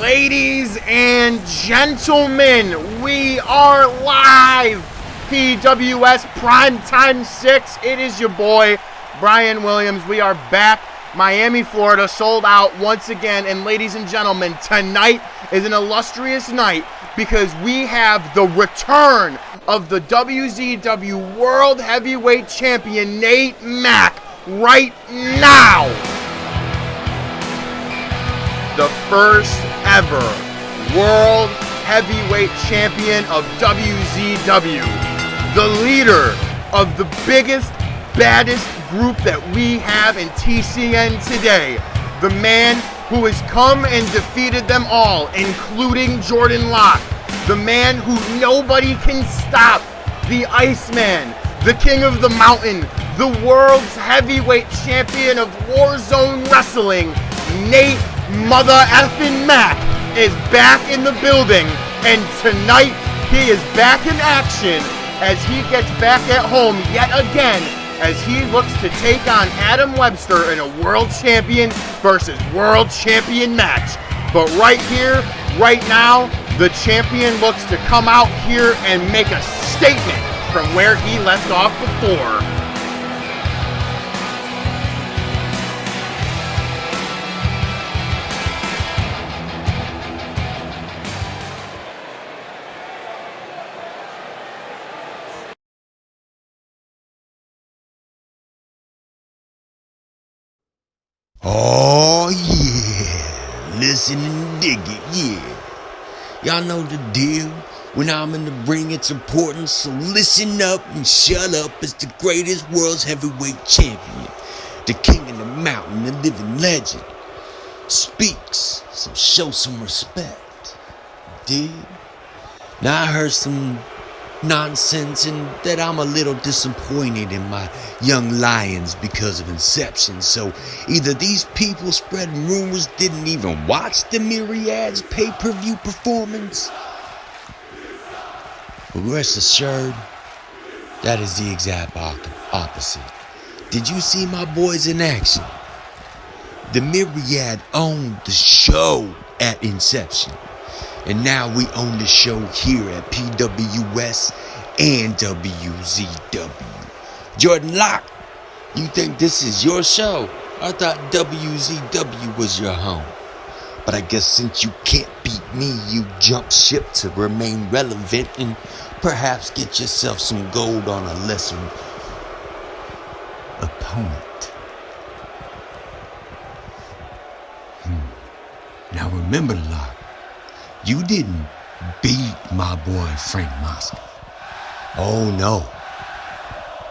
Ladies and gentlemen, we are live. PWS Primetime 6. It is your boy, Brian Williams. We are back. Miami, Florida, sold out once again. And ladies and gentlemen, tonight is an illustrious night because we have the return of the WZW World Heavyweight Champion, Nate Mack, right now. The first ever World Heavyweight Champion of WZW. The leader of the biggest, baddest group that we have in TCN today. The man who has come and defeated them all, including Jordan Locke. The man who nobody can stop. The Iceman, the King of the Mountain, the world's heavyweight champion of Warzone Wrestling, Nate Mother effing Mack is back in the building, and tonight he is back in action as he gets back at home yet again as he looks to take on Adam Webster in a world champion versus world champion match. But right here, right now, the champion looks to come out here and make a statement from where he left off before. Oh yeah, listen and dig it, yeah. Y'all know the deal. When I'm in the ring, it's important, so listen up and shut up. It's the greatest world's heavyweight champion, the king of the mountain, the living legend, speaks, so show some respect. Dig? Now I heard some nonsense and that I'm a little disappointed in my young lions because of Inception. So either these people spreading rumors didn't even watch the Myriad's pay-per-view performance, but rest assured, that is the exact opposite. Did you see my boys in action? The Myriad owned the show at Inception. And now we own the show here at PWS and WZW. Jordan Locke, you think this is your show? I thought WZW was your home. But I guess since you can't beat me, you jump ship to remain relevant and perhaps get yourself some gold on a lesser opponent. Now remember, Locke, you didn't beat my boy Frank Mosca. Oh no.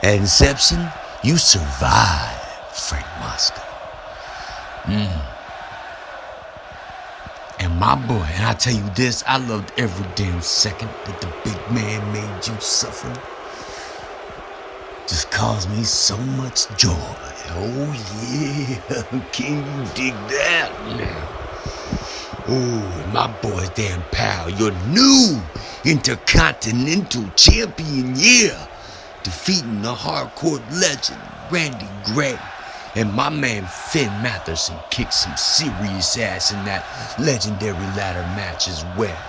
At Inception, you survived Frank Mosca. And my boy, and I tell you this, I loved every damn second that the big man made you suffer. Just caused me so much joy. Oh yeah, can you dig that now? Oh, my boy's damn pal, your new Intercontinental Champion, yeah. Defeating the hardcore legend, Randy Gray. And my man Finn Matherson kicked some serious ass in that legendary ladder match as well.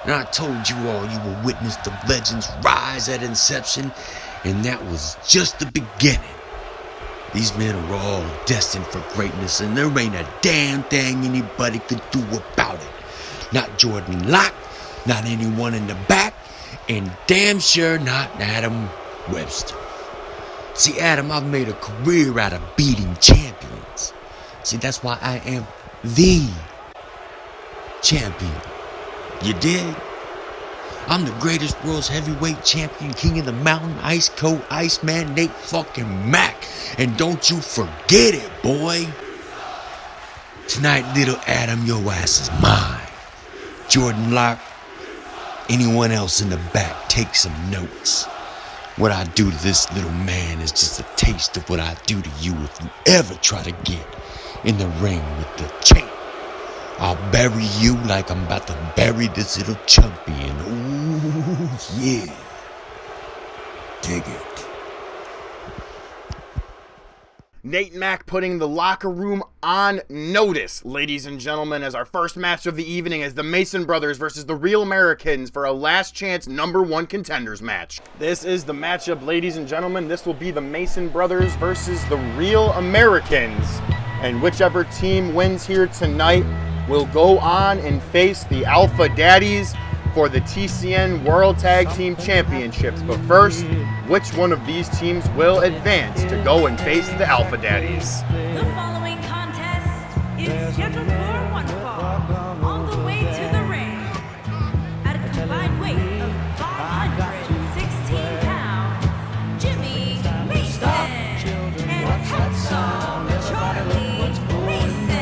And I told you all you will witness the legend's rise at Inception, and that was just the beginning. These men are all destined for greatness, and there ain't a damn thing anybody could do about it. Not Jordan Locke, not anyone in the back, and damn sure not Adam Webster. See, Adam, I've made a career out of beating champions. See, that's why I am the champion. You dig? I'm the greatest world's heavyweight champion, king of the mountain, ice cold, Iceman, Nate fucking Mack. And don't you forget it, boy. Tonight, little Adam, your ass is mine. Jordan Locke, anyone else in the back, take some notes. What I do to this little man is just a taste of what I do to you if you ever try to get in the ring with the champ. I'll bury you like I'm about to bury this little champion. Ooh, yeah. Dig it. Nate Mack putting the locker room on notice, ladies and gentlemen, as our first match of the evening is the Mason Brothers versus the Real Americans for a last chance #1 contenders match. This is the matchup, ladies and gentlemen. This will be the Mason Brothers versus the Real Americans. And whichever team wins here tonight will go on and face the Alpha Daddies for the TCN World Tag Team Championships. But first, which one of these teams will advance to go and face the Alpha Daddies? The following contest is scheduled for one fall. On the way to the ring, at a combined weight of 516 pounds, Jimmy Mason and Handsome Charlie Mason.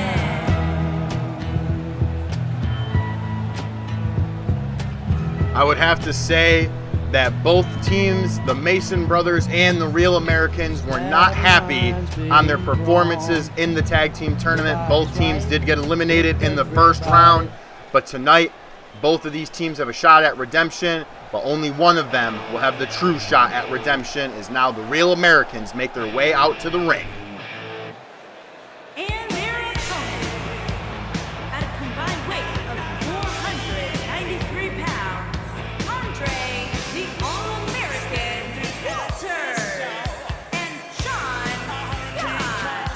I would have to say that both teams, the Mason Brothers and the Real Americans, were not happy on their performances in the tag team tournament. Both teams did get eliminated in the first round, but tonight, both of these teams have a shot at redemption, but only one of them will have the true shot at redemption, as now the Real Americans make their way out to the ring. And their opponent, at a combined weight of 493 pounds, Andre, the All-American Webster, and Sean Scott.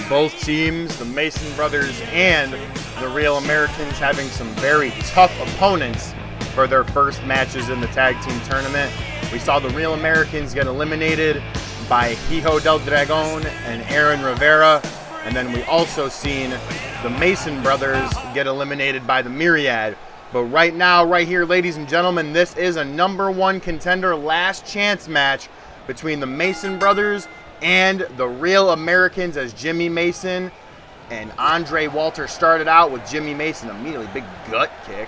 Both teams, the Mason Brothers and the Real Americans, having some very tough opponents for their first matches in the tag team tournament. We saw the Real Americans get eliminated by Hijo del Dragon and Aaron Rivera, and then we also seen the Mason Brothers get eliminated by the Myriad. But right now, right here, ladies and gentlemen, this is a #1 contender last chance match between the Mason Brothers and the Real Americans, as Jimmy Mason and Andre Walter started out with Jimmy Mason immediately big gut kick.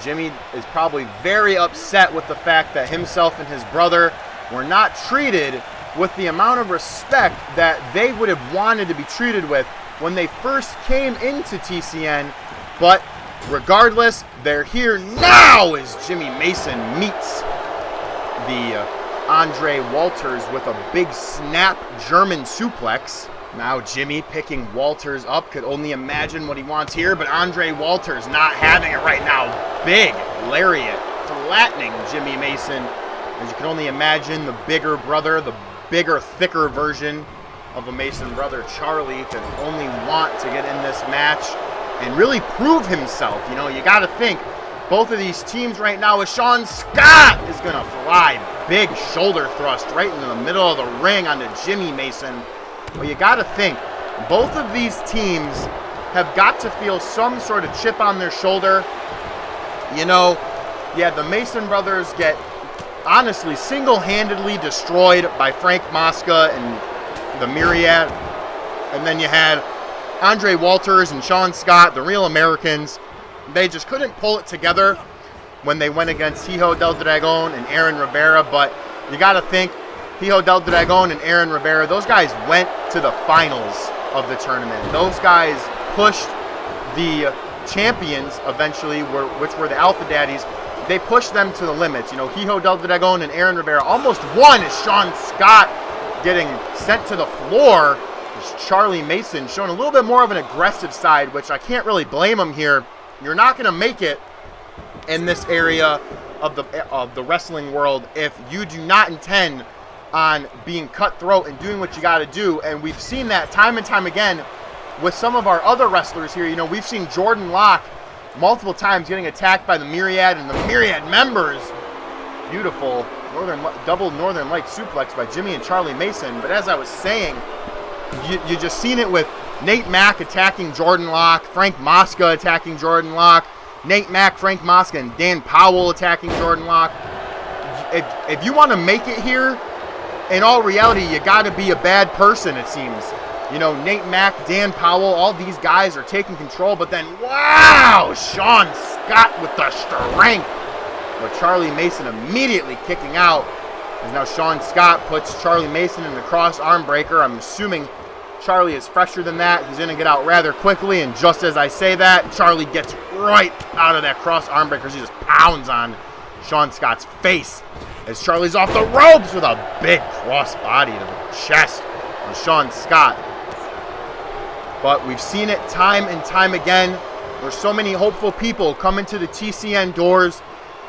Jimmy is probably very upset with the fact that himself and his brother were not treated with the amount of respect that they would have wanted to be treated with when they first came into TCN. But regardless, they're here now as Jimmy Mason meets the Andre Walters with a big snap German suplex. Now Jimmy picking Walters up, could only imagine what he wants here, but Andre Walters not having it right now. Big lariat flattening Jimmy Mason. As you can only imagine, the bigger brother, the bigger, thicker version of a Mason brother, Charlie, could only want to get in this match and really prove himself. You know, you got to think, both of these teams right now, as Sean Scott is going to fly. Big shoulder thrust right into the middle of the ring onto Jimmy Mason. Well, you got to think, both of these teams have got to feel some sort of chip on their shoulder. You know, yeah, the Mason brothers get honestly single-handedly destroyed by Frank Mosca and the Myriad. And then you had Andre Walters and Sean Scott, the Real Americans. They just couldn't pull it together when they went against Hijo del Dragon and Aaron Rivera. But you got to think, Hijo del Dragon and Aaron Rivera, those guys went to the finals of the tournament. Those guys pushed the champions eventually, which were the Alpha Daddies. They pushed them to the limits. You know, Hijo del Dragon and Aaron Rivera almost won as Sean Scott getting sent to the floor. Charlie Mason showing a little bit more of an aggressive side, which I can't really blame him here. You're not going to make it in this area of the wrestling world if you do not intend on being cutthroat and doing what you got to do. And we've seen that time and time again with some of our other wrestlers here. You know, we've seen Jordan Locke multiple times getting attacked by the Myriad and the Myriad members. Beautiful double Northern Light suplex by Jimmy and Charlie Mason. But as I was saying, you just seen it with Nate Mack attacking Jordan Locke, Frank Mosca attacking Jordan Locke, Nate Mack, Frank Mosca, and Dan Powell attacking Jordan Locke. If you want to make it here, in all reality, you got to be a bad person, it seems. You know, Nate Mack, Dan Powell, all these guys are taking control, but then, wow, Sean Scott with the strength. But Charlie Mason immediately kicking out, as now Sean Scott puts Charlie Mason in the cross arm breaker. I'm assuming Charlie is fresher than that. He's going to get out rather quickly, and just as I say that, Charlie gets right out of that cross arm breaker. He just pounds on Sean Scott's face. as Charlie's off the ropes with a big crossbody to the chest of Sean Scott. But we've seen it time and time again. There's so many hopeful people coming to the TCN doors,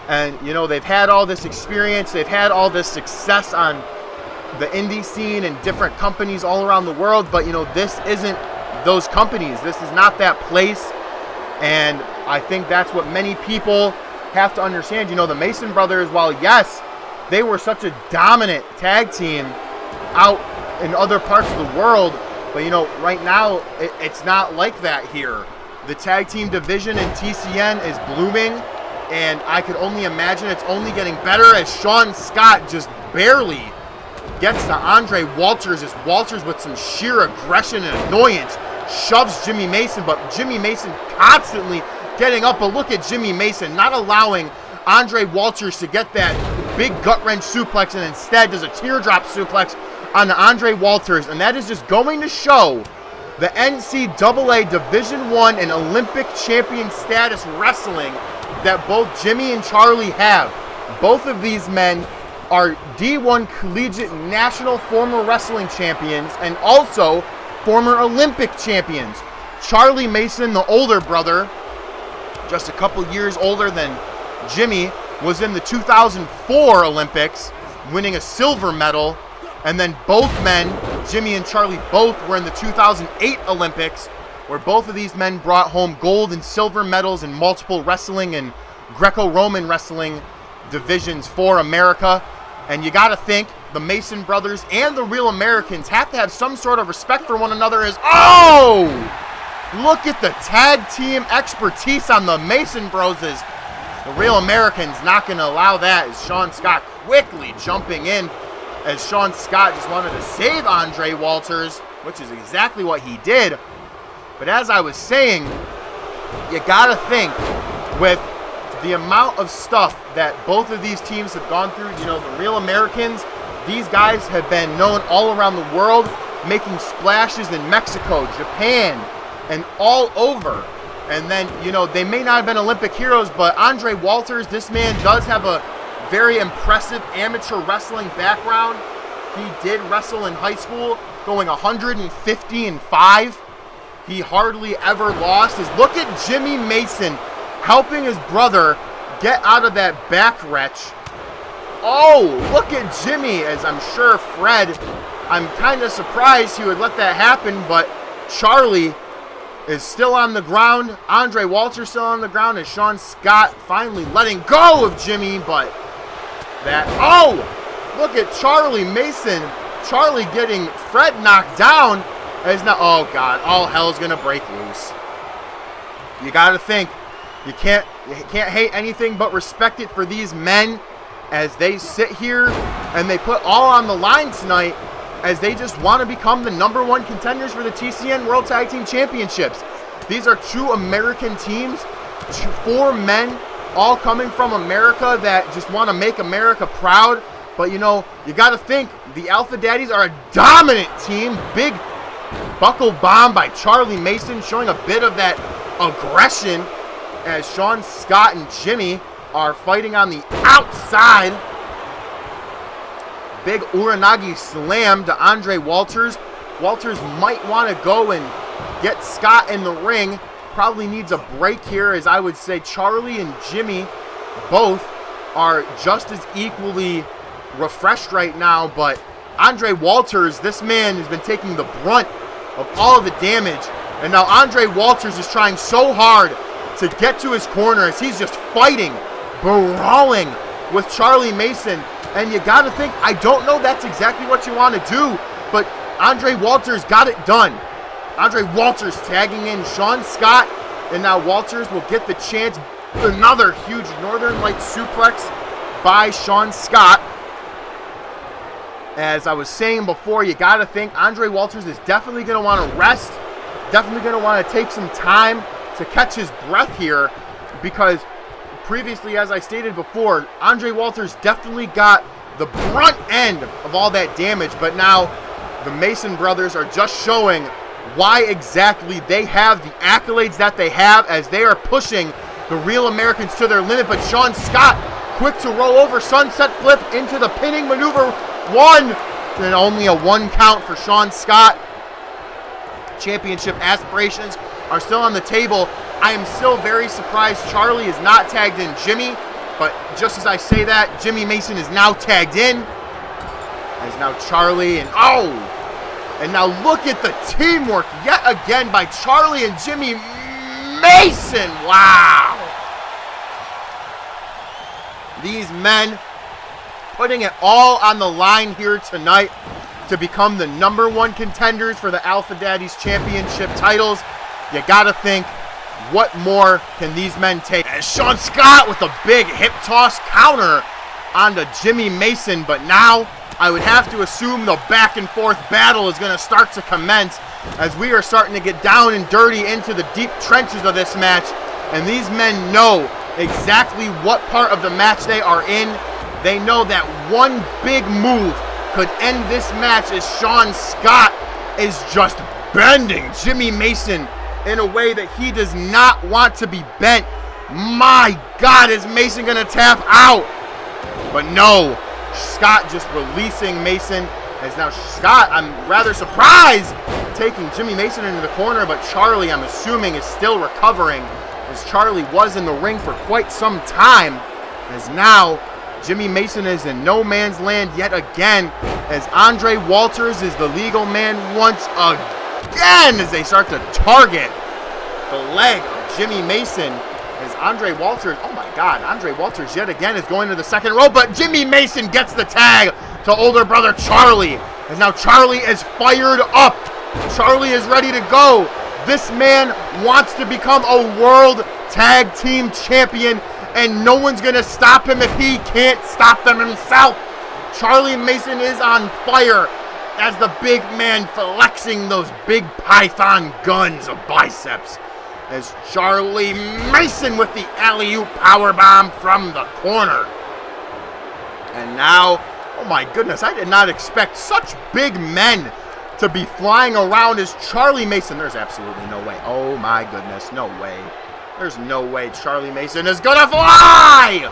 and you know, they've had all this experience, they've had all this success on the indie scene and different companies all around the world, but you know, this isn't those companies. This is not that place, and I think that's what many people have to understand. You know, the Mason brothers, while yes, they were such a dominant tag team out in other parts of the world, but you know, right now it's not like that here. The tag team division in TCN is blooming, and I could only imagine it's only getting better as Sean Scott just barely gets to Andre Walters, as Walters with some sheer aggression and annoyance shoves Jimmy Mason, but Jimmy Mason constantly getting up. But look at Jimmy Mason not allowing Andre Walters to get that big gut wrench suplex, and instead does a teardrop suplex on Andre Walters, and that is just going to show the NCAA Division I and Olympic champion status wrestling that both Jimmy and Charlie have. Both of these men are D1 Collegiate National former wrestling champions and also former Olympic champions. Charlie Mason, the older brother, just a couple years older than Jimmy, was in the 2004 Olympics, winning a silver medal. And then both men, Jimmy and Charlie, both were in the 2008 Olympics, where both of these men brought home gold and silver medals in multiple wrestling and Greco-Roman wrestling divisions for America. And you got to think the Mason brothers and the Real Americans have to have some sort of respect for one another. As oh, look at the tag team expertise on the Mason broses. The Real Americans not going to allow that, as Sean Scott quickly jumping in, as Sean Scott just wanted to save Andre Walters, which is exactly what he did. But as I was saying, you got to think with the amount of stuff that both of these teams have gone through. You know, the Real Americans, these guys have been known all around the world, making splashes in Mexico, Japan, and all over. And then, you know, they may not have been Olympic heroes, but Andre Walters, this man does have a very impressive amateur wrestling background. He did wrestle in high school, going 150-5. He hardly ever lost. Look at Jimmy Mason helping his brother get out of that back wrench. Oh, look at Jimmy, as I'm sure Fred, I'm kind of surprised he would let that happen, but Charlie is still on the ground. Andre Walters still on the ground, and Sean Scott finally letting go of Jimmy, but that, oh, look at Charlie Mason. Charlie getting Fred knocked down. As now, oh God, all hell's gonna break loose. You gotta think, you can't hate anything but respect it for these men as they sit here and they put all on the line tonight, as they just want to become the #1 contenders for the TCN World Tag Team Championships. These are two American teams, 4 men, all coming from America that just want to make America proud. But you know, you got to think, the Alpha Daddies are a dominant team. Big buckle bomb by Charlie Mason, showing a bit of that aggression, as Sean Scott and Jimmy are fighting on the outside. Big Uranagi slam to Andre Walters. Walters might want to go and get Scott in the ring. Probably needs a break here, as I would say Charlie and Jimmy both are just as equally refreshed right now. But Andre Walters, this man has been taking the brunt of all of the damage. And now Andre Walters is trying so hard to get to his corner, as he's just fighting, brawling with Charlie Mason. And you got to think, I don't know that's exactly what you want to do, but Andre Walters got it done. Andre Walters tagging in Sean Scott, and now Walters will get the chance. Another huge Northern Lights suplex by Sean Scott. As I was saying before, you got to think Andre Walters is definitely going to want to rest, definitely going to want to take some time to catch his breath here, because previously, as I stated before, Andre Walters definitely got the brunt end of all that damage, but now the Mason brothers are just showing why exactly they have the accolades that they have, as they are pushing the Real Americans to their limit. But Sean Scott quick to roll over, sunset flip into the pinning maneuver. 1, and only a 1 count for Sean Scott. Championship aspirations are still on the table. I am still very surprised Charlie is not tagged in Jimmy, but just as I say that, Jimmy Mason is now tagged in. As now Charlie and and now look at the teamwork yet again by Charlie and Jimmy Mason. Wow. These men putting it all on the line here tonight to become the #1 contenders for the Alpha Daddies Championship titles. You gotta think, what more can these men take? As Sean Scott with a big hip toss counter onto Jimmy Mason, but now I would have to assume the back and forth battle is going to start to commence as we are starting to get down and dirty into the deep trenches of this match, and these men know exactly what part of the match they are in. They know that one big move could end this match as Sean Scott is just bending Jimmy Mason in a way that he does not want to be bent. My God, is Mason going to tap out? But no, Scott just releasing Mason. As now Scott, I'm rather surprised, taking Jimmy Mason into the corner, but Charlie, I'm assuming, is still recovering, as Charlie was in the ring for quite some time. As now Jimmy Mason is in no man's land yet again, as Andre Walters is the legal man once again, as they start to target the leg of Jimmy Mason. As Andre Walters, oh my God, Andre Walters yet again is going to the second row, but Jimmy Mason gets the tag to older brother Charlie. As now Charlie is fired up. Charlie is ready to go. This man wants to become a world tag team champion, and no one's going to stop him if he can't stop them himself. Charlie Mason is on fire as the big man flexing those big python guns of biceps. As Charlie Mason with the alley-oop powerbomb from the corner. And now, oh my goodness, I did not expect such big men to be flying around as Charlie Mason. There's absolutely no way. Oh my goodness, no way. There's no way Charlie Mason is gonna fly!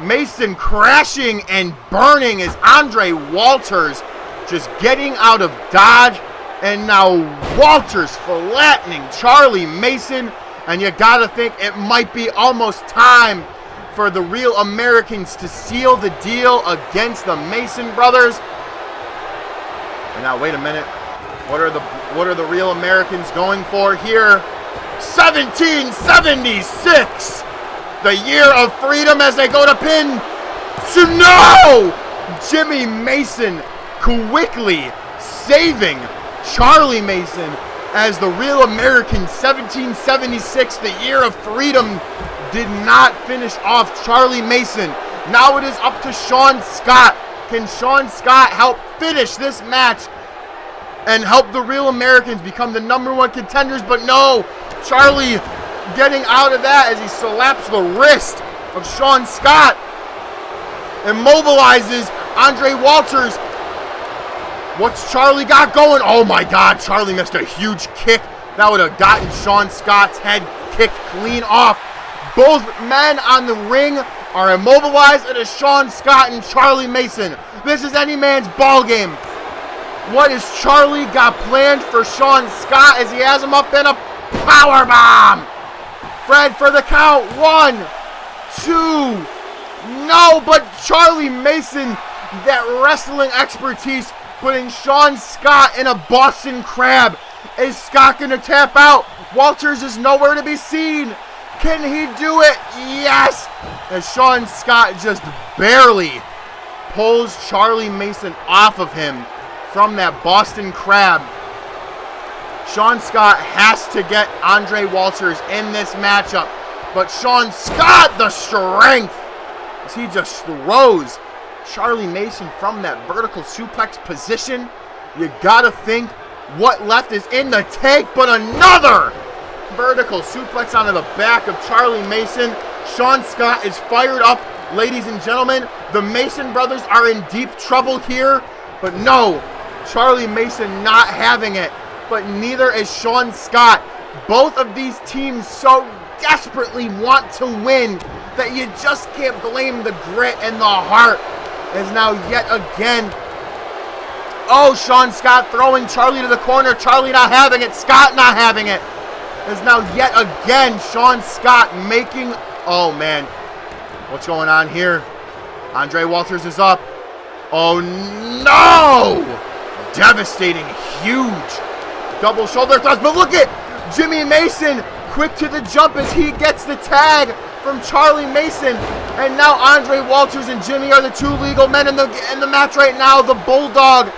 Mason crashing and burning as Andre Walters just getting out of dodge. And now Walters flattening Charlie Mason. And you gotta think it might be almost time for the Real Americans to seal the deal against the Mason brothers. And now wait a minute. What are the Real Americans going for here? 1776! The year of freedom as they go to pin. So no! Jimmy Mason quickly saving Charlie Mason as the Real American 1776, the year of freedom, did not finish off Charlie Mason. Now it is up to Sean Scott. Can Sean Scott help finish this match and help the Real Americans become the #1 contenders? But no, Charlie getting out of that as he slaps the wrist of Sean Scott. Immobilizes Andre Walters. What's Charlie got going? Oh my God, Charlie missed a huge kick. That would have gotten Sean Scott's head kicked clean off. Both men on the ring are immobilized. It is Sean Scott and Charlie Mason. This is any man's ball game. What has Charlie got planned for Sean Scott as he has him up in a power bomb? Fred for the count. 1, 2. No, but Charlie Mason, that wrestling expertise, putting Sean Scott in a Boston Crab. Is Scott going to tap out? Walters is nowhere to be seen. Can he do it? Yes! As Sean Scott just barely pulls Charlie Mason off of him from that Boston Crab. Sean Scott has to get Andre Walters in this matchup. But Sean Scott, the strength, as he just throws Charlie Mason from that vertical suplex position. You gotta think what left is in the tank, but another vertical suplex onto the back of Charlie Mason. Sean Scott is fired up, ladies and gentlemen. The Mason brothers are in deep trouble here, but no, Charlie Mason not having it, but neither is Sean Scott. Both of these teams so desperately want to win that you just can't blame the grit and the heart. As now yet again, oh, Sean Scott throwing Charlie to the corner. Charlie not having it. Scott not having it. As now yet again, Sean Scott making, oh man, what's going on here? Andre Walters is up. Oh no! Devastating, huge double shoulder thrust. But look at Jimmy Mason, quick to the jump as he gets the tag from Charlie Mason. And now Andre Walters and Jimmy are the two legal men in the match right now. The Bulldog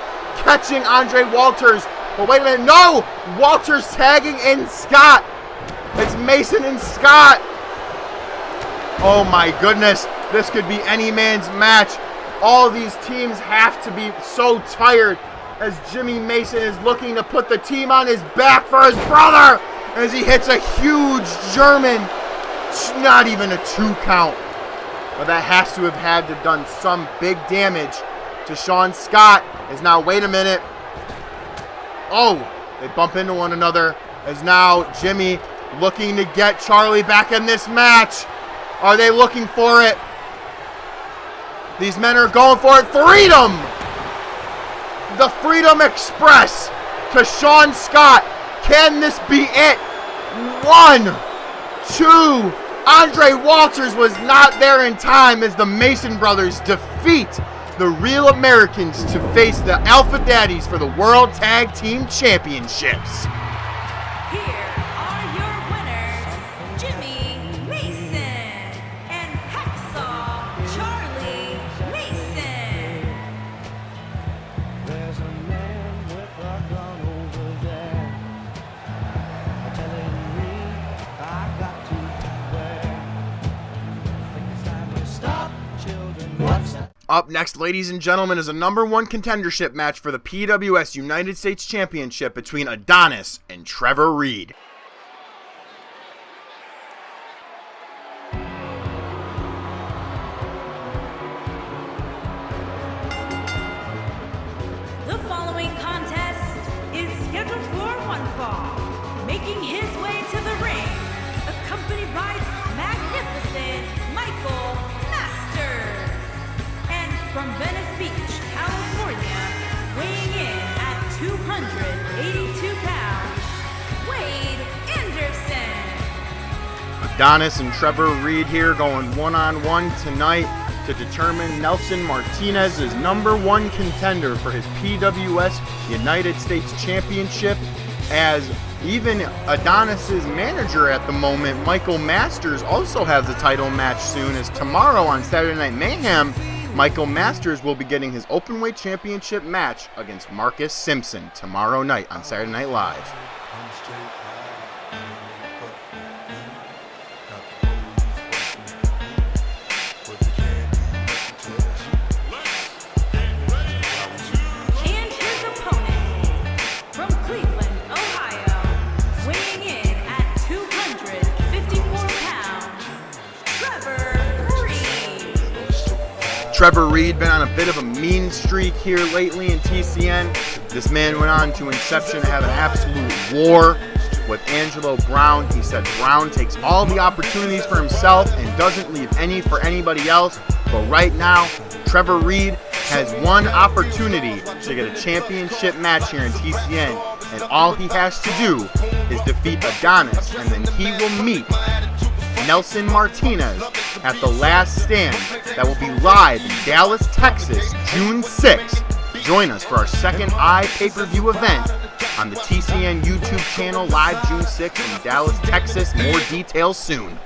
catching Andre Walters. But wait a minute, no! Walters tagging in Scott. It's Mason and Scott. Oh my goodness, this could be any man's match. All these teams have to be so tired as Jimmy Mason is looking to put the team on his back for his brother as he hits a huge German. It's not even a 2 count. But that has to have had to done some big damage to Sean Scott. As now, wait a minute. Oh, they bump into one another as now Jimmy looking to get Charlie back in this match. Are they looking for it? These men are going for it. Freedom! The Freedom Express to Sean Scott. Can this be it? 1, 2. Andre Walters was not there in time as the Mason brothers defeat the Real Americans to face the Alpha Daddies for the World Tag Team Championships. Here are your winners, Jimmy Mason and Hacksaw Charlie Mason. There's a man with a gun over there telling me I got to beware. I think it's time to stop, children. What's that? Up next, ladies and gentlemen, is a #1 contendership match for the PWS United States Championship between Adonis and Trevor Reed. The following contest is scheduled for one fall. Making his way to the ring, accompanied by magnificent Michael Masters. And from Venice Beach, California, weighing in at 282 pounds, Wade Anderson. Adonis and Trevor Reed here going one-on-one tonight to determine Nelson Martinez's #1 contender for his PWS United States Championship, as even Adonis's manager at the moment, Michael Masters, also has a title match soon, as tomorrow on Saturday Night Mayhem, Michael Masters will be getting his Openweight Championship match against Marcus Simpson tomorrow night on Saturday Night Live. And his opponent, from Cleveland, Ohio, weighing in at 254 pounds, Trevor Reed. Trevor Reed been on a bit of a mean streak here lately in TCN. This man went on to Inception to have an absolute war with Angelo Brown. He said Brown takes all the opportunities for himself and doesn't leave any for anybody else. But right now, Trevor Reed has one opportunity to get a championship match here in TCN, and all he has to do is defeat Adonis, and then he will meet Nelson Martinez at the Last Stand that will be live in Dallas, Texas, June 6th. Join us for our second pay-per-view event on the TCN YouTube channel, live June 6th in Dallas, Texas. More details soon.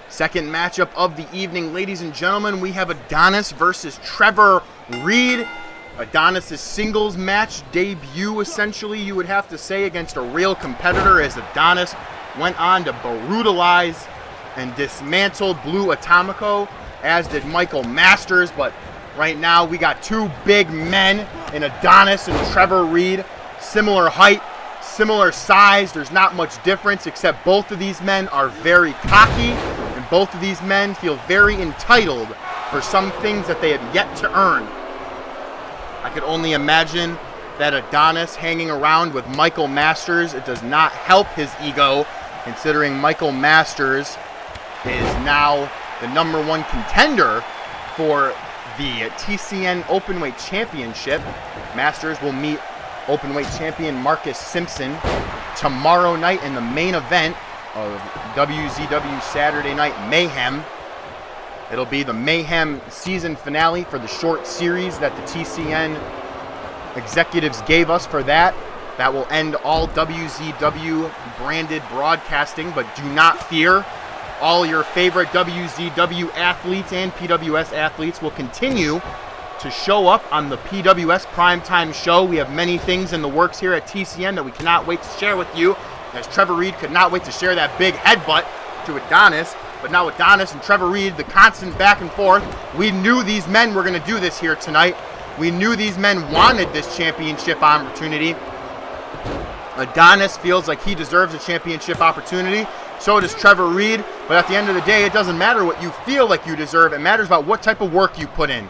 Second matchup of the evening, ladies and gentlemen, we have Adonis versus Trevor Reed. Adonis' singles match debut, essentially, you would have to say, against a real competitor, as Adonis went on to brutalize and dismantle Blue Atomico, as did Michael Masters. But right now, we got two big men in Adonis and Trevor Reed. Similar height, similar size. There's not much difference, except both of these men are very cocky, and both of these men feel very entitled for some things that they have yet to earn. I could only imagine that Adonis hanging around with Michael Masters, it does not help his ego, considering Michael Masters is now the #1 contender for the TCN Openweight Championship. Masters will meet Openweight champion Marcus Simpson tomorrow night in the main event of WZW Saturday Night Mayhem. It'll be the Mayhem season finale for the short series that the TCN executives gave us for that. That will end all WZW branded broadcasting, but do not fear. All your favorite WZW athletes and PWS athletes will continue to show up on the PWS Primetime show. We have many things in the works here at TCN that we cannot wait to share with you, as Trevor Reed could not wait to share that big headbutt to Adonis. But now Adonis and Trevor Reed, the constant back and forth, we knew these men were going to do this here tonight. We knew these men wanted this championship opportunity. Adonis feels like he deserves a championship opportunity. So does Trevor Reed. But at the end of the day, it doesn't matter what you feel like you deserve. It matters about what type of work you put in.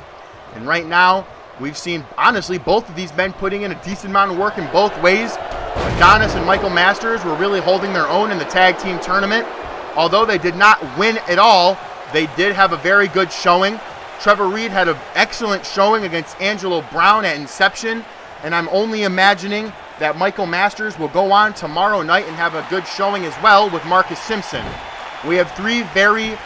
And right now, we've seen, honestly, both of these men putting in a decent amount of work in both ways. Adonis and Michael Masters were really holding their own in the tag team tournament. Although they did not win at all, they did have a very good showing. Trevor Reed had an excellent showing against Angelo Brown at Inception. And I'm only imagining that Michael Masters will go on tomorrow night and have a good showing as well with Marcus Simpson. We have three very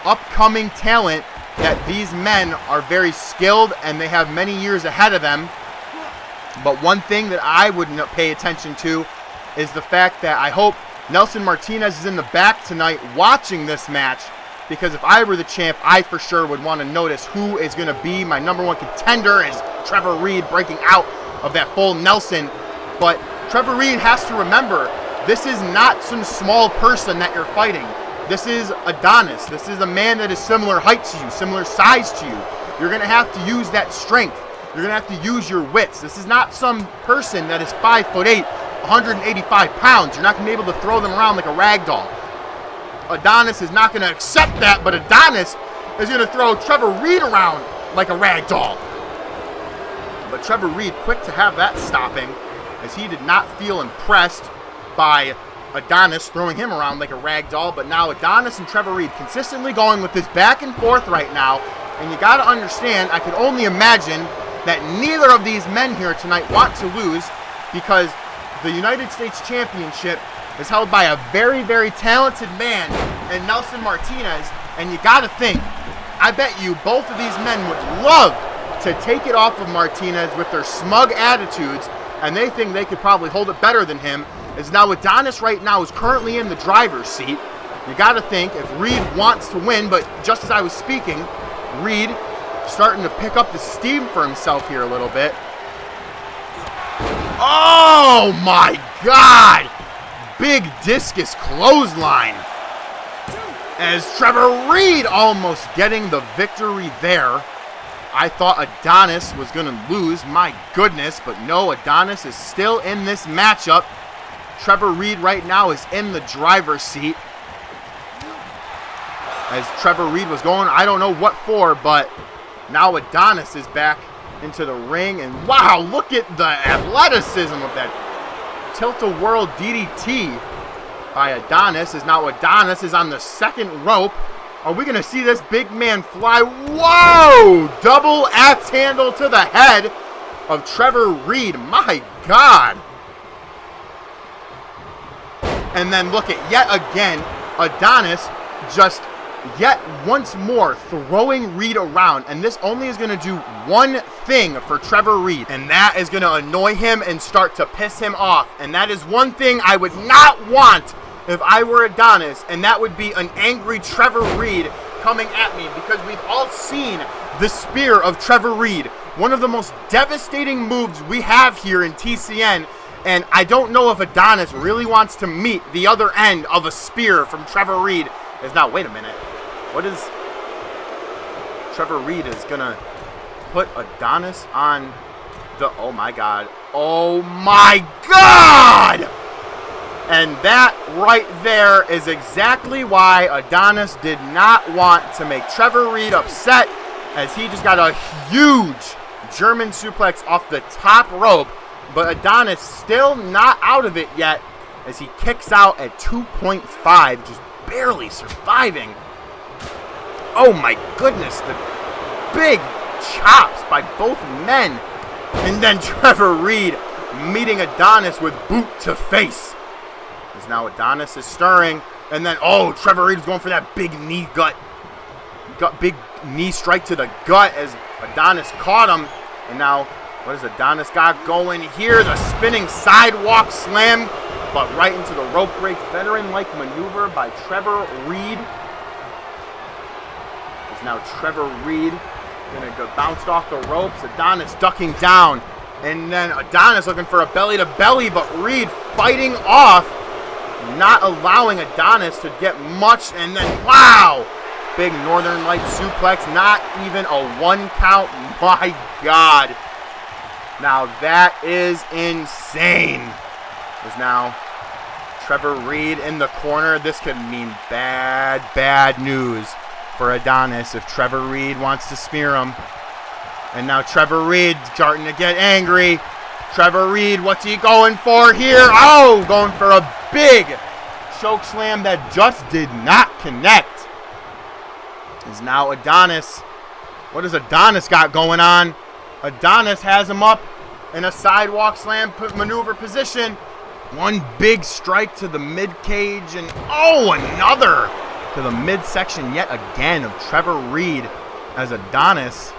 upcoming talent that these men are very skilled and they have many years ahead of them. But one thing that I would pay attention to is the fact that I hope Nelson Martinez is in the back tonight watching this match, because if I were the champ, I for sure would want to notice who is going to be my #1 contender as Trevor Reed breaking out of that full Nelson. But Trevor Reed has to remember, this is not some small person that you're fighting. This is Adonis. This is a man that is similar height to you, similar size to you. You're going to have to use that strength. You're going to have to use your wits. This is not some person that is 5'8", 185 pounds. You're not going to be able to throw them around like a rag doll. Adonis is not going to accept that, but Adonis is going to throw Trevor Reed around like a rag doll. But Trevor Reed quick to have that stopping, as he did not feel impressed by Adonis throwing him around like a rag doll. But now Adonis and Trevor Reed consistently going with this back and forth right now. And you got to understand, I can only imagine that neither of these men here tonight want to lose, because the United States Championship is held by a very, very talented man in Nelson Martinez. And you got to think, I bet you both of these men would love to take it off of Martinez with their smug attitudes, and they think they could probably hold it better than him. As now Adonis right now is currently in the driver's seat. You got to think, if Reed wants to win, but just as I was speaking, Reed starting to pick up the steam for himself here a little bit. Oh my God! Big discus clothesline. As Trevor Reed almost getting the victory there. I thought Adonis was going to lose, my goodness, but no, Adonis is still in this matchup. Trevor Reed right now is in the driver's seat. As Trevor Reed was going, I don't know what for, but now Adonis is back into the ring. And wow, look at the athleticism of that tilt-a-whirl DDT by Adonis. As now Adonis is on the second rope. Are we going to see this big man fly? Whoa! Double axe handle to the head of Trevor Reed. My God. And then look at yet again, Adonis just yet once more throwing Reed around. And this only is going to do one thing for Trevor Reed, and that is going to annoy him and start to piss him off. And that is one thing I would not want if I were Adonis, and that would be an angry Trevor Reed coming at me, because we've all seen the spear of Trevor Reed, one of the most devastating moves we have here in TCN, and I don't know if Adonis really wants to meet the other end of a spear from Trevor Reed. Is now, wait a minute, what is, Trevor Reed is gonna put Adonis on the, oh my God, and that right there is exactly why Adonis did not want to make Trevor Reed upset, as he just got a huge German suplex off the top rope. But Adonis still not out of it yet, as he kicks out at 2.5, just barely surviving. Oh my goodness, the big chops by both men. And then Trevor Reed meeting Adonis with boot to face. As now Adonis is stirring. And then, oh, Trevor Reed is going for that big knee big knee strike to the gut as Adonis caught him. And now, what does Adonis got going here? The spinning sidewalk slam, but right into the rope break. Veteran-like maneuver by Trevor Reed. As now Trevor Reed gonna go bounced off the ropes. Adonis ducking down. And then Adonis looking for a belly-to-belly, but Reed fighting off, not allowing Adonis to get much. And then, wow! Big Northern Light suplex, not even a 1 count. My God. Now that is insane. Is now Trevor Reed in the corner. This could mean bad news for Adonis if Trevor Reed wants to spear him. And now Trevor Reed starting to get angry. Trevor Reed, what's he going for here? Oh, going for a big choke slam that just did not connect. Is now Adonis. What does Adonis got going on? Adonis has him up in a sidewalk slam maneuver position. One big strike to the mid cage, and oh, another to the midsection yet again of Trevor Reed as Adonis.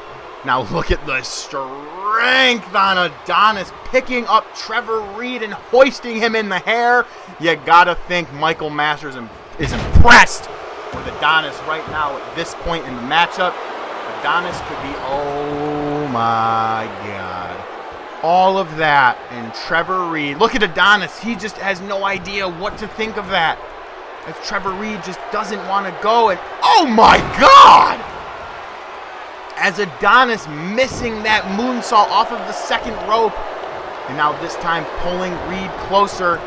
Now look at the strength on Adonis, picking up Trevor Reed and hoisting him in the hair. You gotta think Michael Masters is impressed with Adonis right now at this point in the matchup. Adonis could be, oh my God. All of that, and Trevor Reed. Look at Adonis. He just has no idea what to think of that. As Trevor Reed just doesn't want to go, and oh my God! As Adonis missing that moonsault off of the second rope. And now this time pulling Reed closer.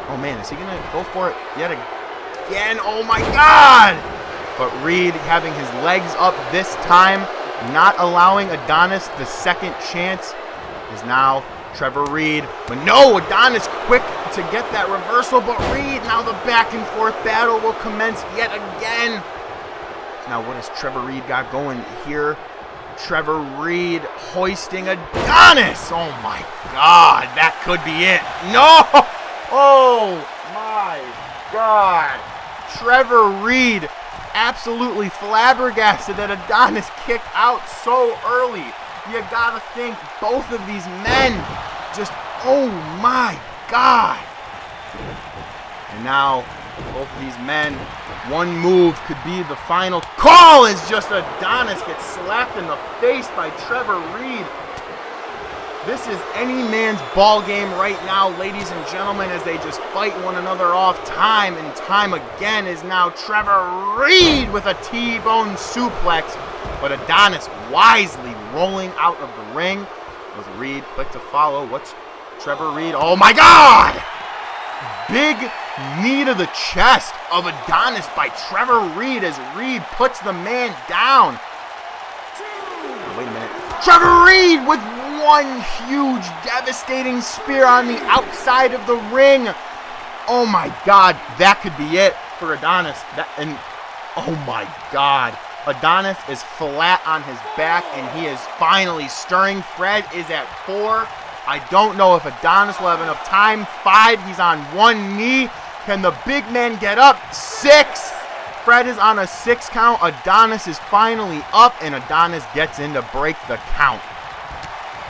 Oh man, is he going to go for it yet again? Oh my God! But Reed having his legs up this time, not allowing Adonis the second chance, is now Trevor Reed. But no, Adonis quick to get that reversal, but Reed, now the back and forth battle will commence yet again. Now what has Trevor Reed got going here? Trevor Reed hoisting Adonis. Oh my God, that could be it. No! Oh my God. Trevor Reed absolutely flabbergasted that Adonis kicked out so early. You gotta think both of these men just, oh my God. And now both of these men, one move could be the final call as just Adonis gets slapped in the face by Trevor Reed. This is any man's ball game right now, ladies and gentlemen, as they just fight one another off time and time again. Is now Trevor Reed with a T-bone suplex, but Adonis wisely rolling out of the ring with Reed quick to follow. What's Trevor Reed? Oh my God! Big knee to the chest of Adonis by Trevor Reed as Reed puts the man down. Wait a minute. Trevor Reed with one huge devastating spear on the outside of the ring. Oh my God, that could be it for Adonis. Oh my God. Adonis is flat on his back and he is finally stirring. Fred is at 4. I don't know if Adonis will have enough time. 5, he's on one knee. Can the big man get up? 6. Fred is on a 6 count. Adonis is finally up, and Adonis gets in to break the count.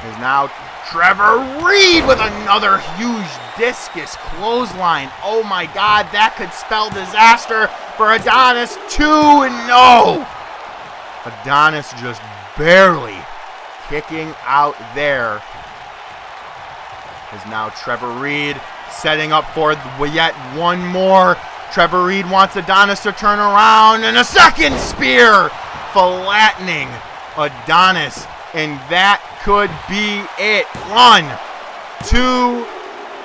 Is now Trevor Reed with another huge discus clothesline. Oh my God, that could spell disaster for Adonis. 2, no. Adonis just barely kicking out there. Is now Trevor Reed setting up for yet one more. Trevor Reed wants Adonis to turn around, and a second spear flattening Adonis, and that could be it. 1, 2,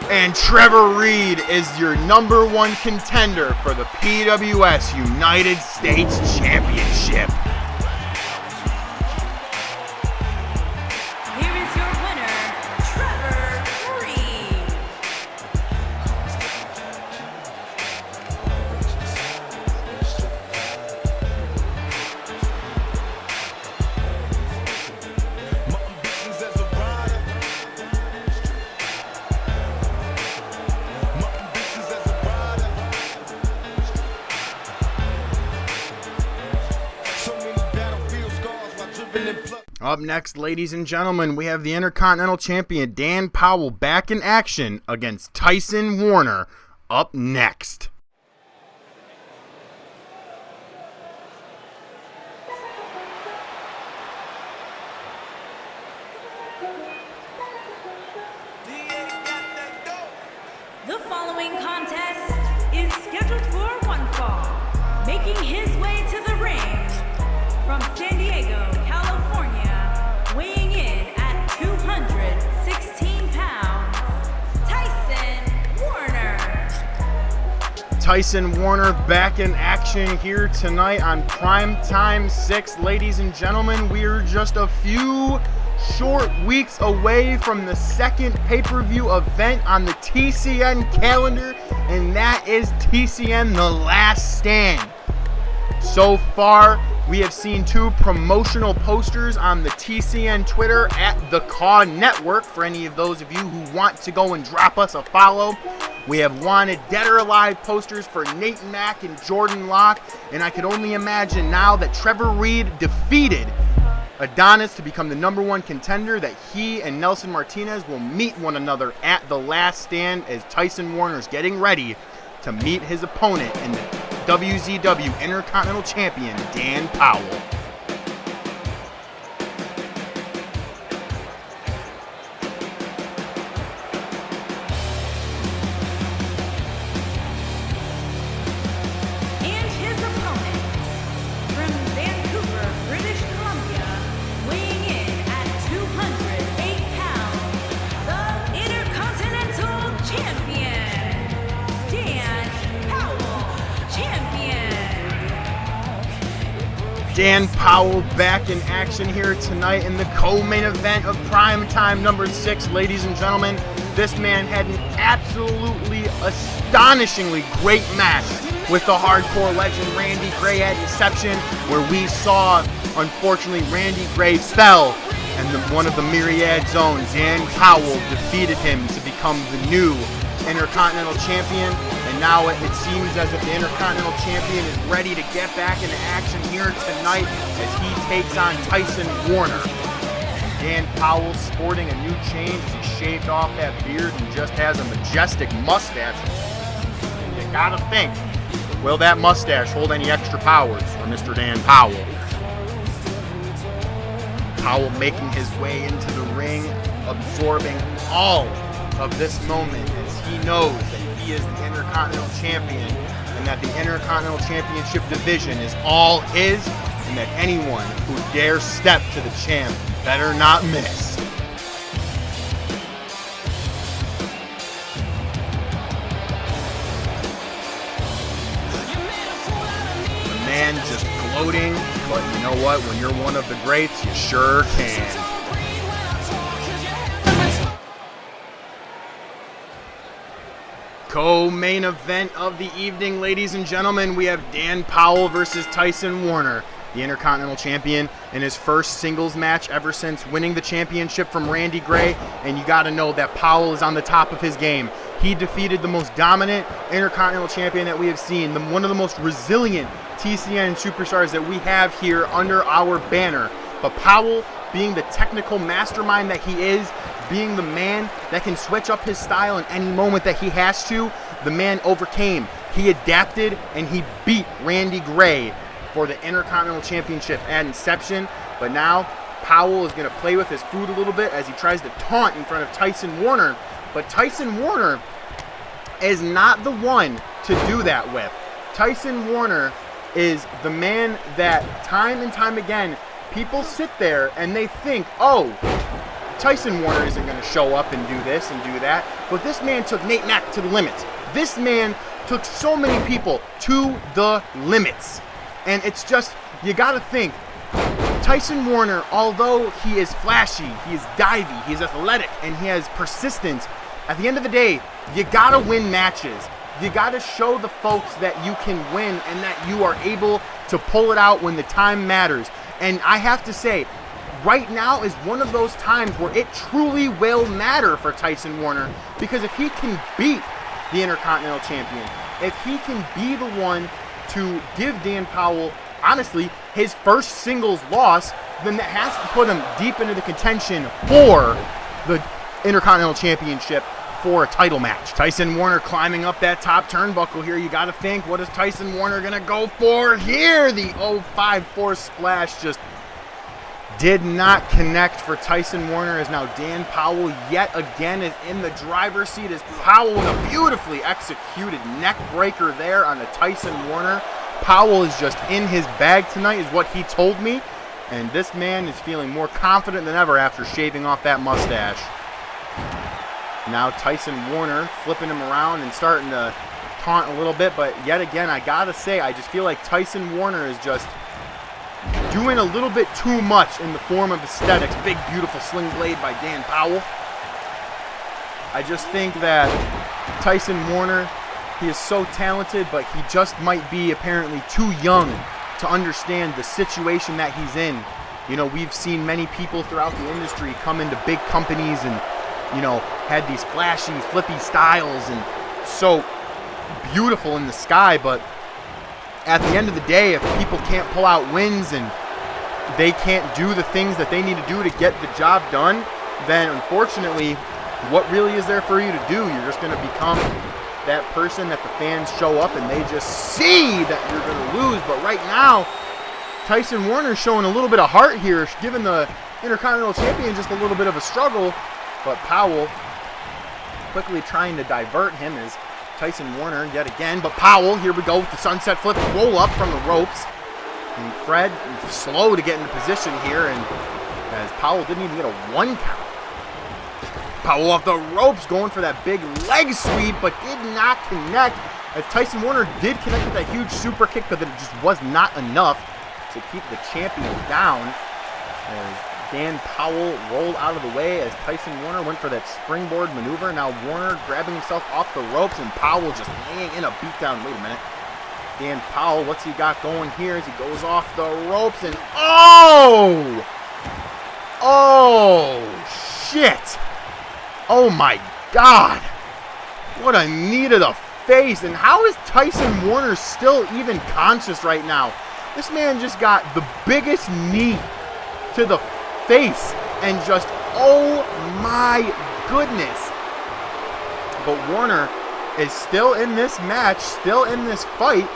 and Trevor Reed is your #1 contender for the PWS United States Championship. Here is your winner, Trevor Reed. Up next, ladies and gentlemen, we have the Intercontinental Champion Dan Powell back in action against Tyson Warner. Up next. The following contest is scheduled for one fall. Making his way to the ring from San Diego, California, weighing in at 216 pounds, Tyson Warner. Tyson Warner back in action here tonight on Primetime 6. Ladies and gentlemen, we're just a few short weeks away from the second pay-per-view event on the TCN calendar, and that is TCN The Last Stand. So far, we have seen 2 promotional posters on the TCN Twitter at The Caw Network for any of those of you who want to go and drop us a follow. We have wanted Dead or Alive posters for Nate Mack and Jordan Locke, and I could only imagine now that Trevor Reed defeated Adonis to become the #1 contender that he and Nelson Martinez will meet one another at The Last Stand as Tyson Warner is getting ready to meet his opponent in the WZW Intercontinental Champion, Dan Powell. And his opponent from Vancouver, British Columbia, weighing in at 208 pounds, the Intercontinental Champion, Dan Powell, champion. Dan Powell back in action here tonight in the co-main event of Primetime number 6. Ladies and gentlemen, this man had an absolutely astonishingly great match with the hardcore legend Randy Gray at Inception, where we saw, unfortunately, Randy Gray fell, and one of the Myriad Zones, Dan Powell, defeated him to become the new Intercontinental Champion. And now it seems as if the Intercontinental Champion is ready to get back into action here tonight as he takes on Tyson Warner. Dan Powell sporting a new change as he shaved off that beard and just has a majestic mustache. And you gotta think, will that mustache hold any extra powers for Mr. Dan Powell? Powell making his way into the ring, absorbing all of this moment as he knows that he is the Intercontinental Champion and that the Intercontinental Championship division is all his, and that anyone who dares step to the champ better not miss. The man just gloating, but you know what? When you're one of the greats, you sure can. Co-main event of the evening, ladies and gentlemen, we have Dan Powell versus Tyson Warner, the Intercontinental Champion, in his first singles match ever since winning the championship from Randy Gray. And you got to know that Powell is on the top of his game. He defeated the most dominant Intercontinental Champion that we have seen, one of the most resilient TCN superstars that we have here under our banner. But Powell, being the technical mastermind that he is, being the man that can switch up his style in any moment that he has to, the man overcame. He adapted and he beat Randy Gray for the Intercontinental Championship at Inception. But now Powell is going to play with his food a little bit as he tries to taunt in front of Tyson Warner. But Tyson Warner is not the one to do that with. Tyson Warner is the man that time and time again, people sit there and they think, oh, Tyson Warner isn't going to show up and do this and do that. But this man took Nate Mack to the limits. This man took so many people to the limits. And it's just, you got to think, Tyson Warner, although he is flashy, he is divey, he is athletic, and he has persistence, at the end of the day, you got to win matches. You got to show the folks that you can win and that you are able to pull it out when the time matters. And I have to say, right now is one of those times where it truly will matter for Tyson Warner, because if he can beat the Intercontinental Champion, if he can be the one to give Dan Powell, honestly, his first singles loss, then that has to put him deep into the contention for the Intercontinental Championship for a title match. Tyson Warner climbing up that top turnbuckle here. You got to think, what is Tyson Warner going to go for here? The 054 splash just did not connect for Tyson Warner, as now Dan Powell yet again is in the driver's seat, as Powell with a beautifully executed neck breaker there on the Tyson Warner. Powell is just in his bag tonight is what he told me, and this man is feeling more confident than ever after shaving off that mustache. Now Tyson Warner flipping him around and starting to taunt a little bit, but yet again, I gotta say, I just feel like Tyson Warner is just doing a little bit too much in the form of aesthetics. Big, beautiful sling blade by Dan Powell. I just think that Tyson Warner, he is so talented, but he just might be apparently too young to understand the situation that he's in. You know, we've seen many people throughout the industry come into big companies and, you know, had these flashy, flippy styles and so beautiful in the sky, but at the end of the day, if people can't pull out wins and they can't do the things that they need to do to get the job done, then unfortunately, what really is there for you to do? You're just going to become that person that the fans show up and they just see that you're going to lose. But right now, Tyson Warner showing a little bit of heart here, giving the Intercontinental Champion just a little bit of a struggle. But Powell quickly trying to divert him as Tyson Warner yet again. But Powell, here we go with the sunset flip, roll up from the ropes. And Fred slow to get into position here, and as Powell didn't even get a 1 count. Powell off the ropes going for that big leg sweep, but did not connect. As Tyson Warner did connect with that huge super kick, but it just was not enough to keep the champion down. As Dan Powell rolled out of the way as Tyson Warner went for that springboard maneuver. Now Warner grabbing himself off the ropes and Powell just laying in a beatdown. Wait a minute. Dan Powell, what's he got going here as he goes off the ropes and oh! Oh, shit! Oh my God! What a knee to the face. And how is Tyson Warner still even conscious right now? This man just got the biggest knee to the face and just, oh my goodness. But Warner is still in this match, still in this fight,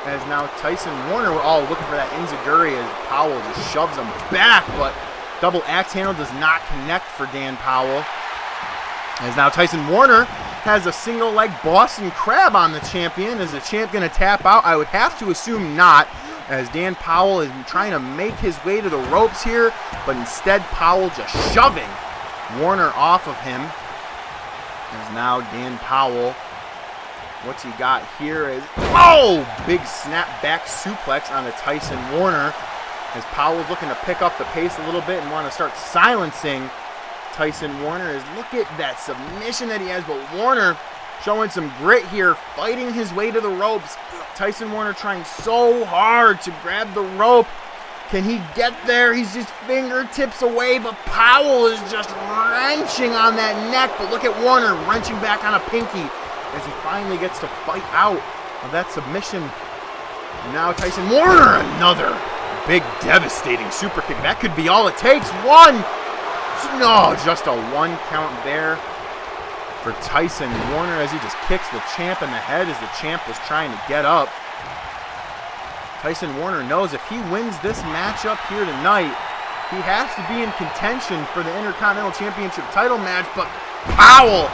as now Tyson Warner, we're all looking for that enziguri as Powell just shoves him back, but double axe handle does not connect for Dan Powell. As now Tyson Warner has a single leg Boston Crab on the champion. Is the champ going to tap out? I would have to assume not, as Dan Powell is trying to make his way to the ropes here, but instead Powell just shoving Warner off of him. As now Dan Powell, what's he got here is, oh, big snap back suplex on the Tyson Warner, as Powell's looking to pick up the pace a little bit and want to start silencing Tyson Warner. Is look at that submission that he has, but Warner showing some grit here, fighting his way to the ropes. Tyson Warner trying so hard to grab the rope. Can he get there? He's just fingertips away, but Powell is just wrenching on that neck. But look at Warner wrenching back on a pinky as he finally gets to fight out of that submission. And now Tyson Warner, another big devastating super kick. That could be all it takes. One. No, just a 1 count there for Tyson Warner as he just kicks the champ in the head as the champ was trying to get up. Tyson Warner knows if he wins this matchup here tonight, he has to be in contention for the Intercontinental Championship title match, but Powell,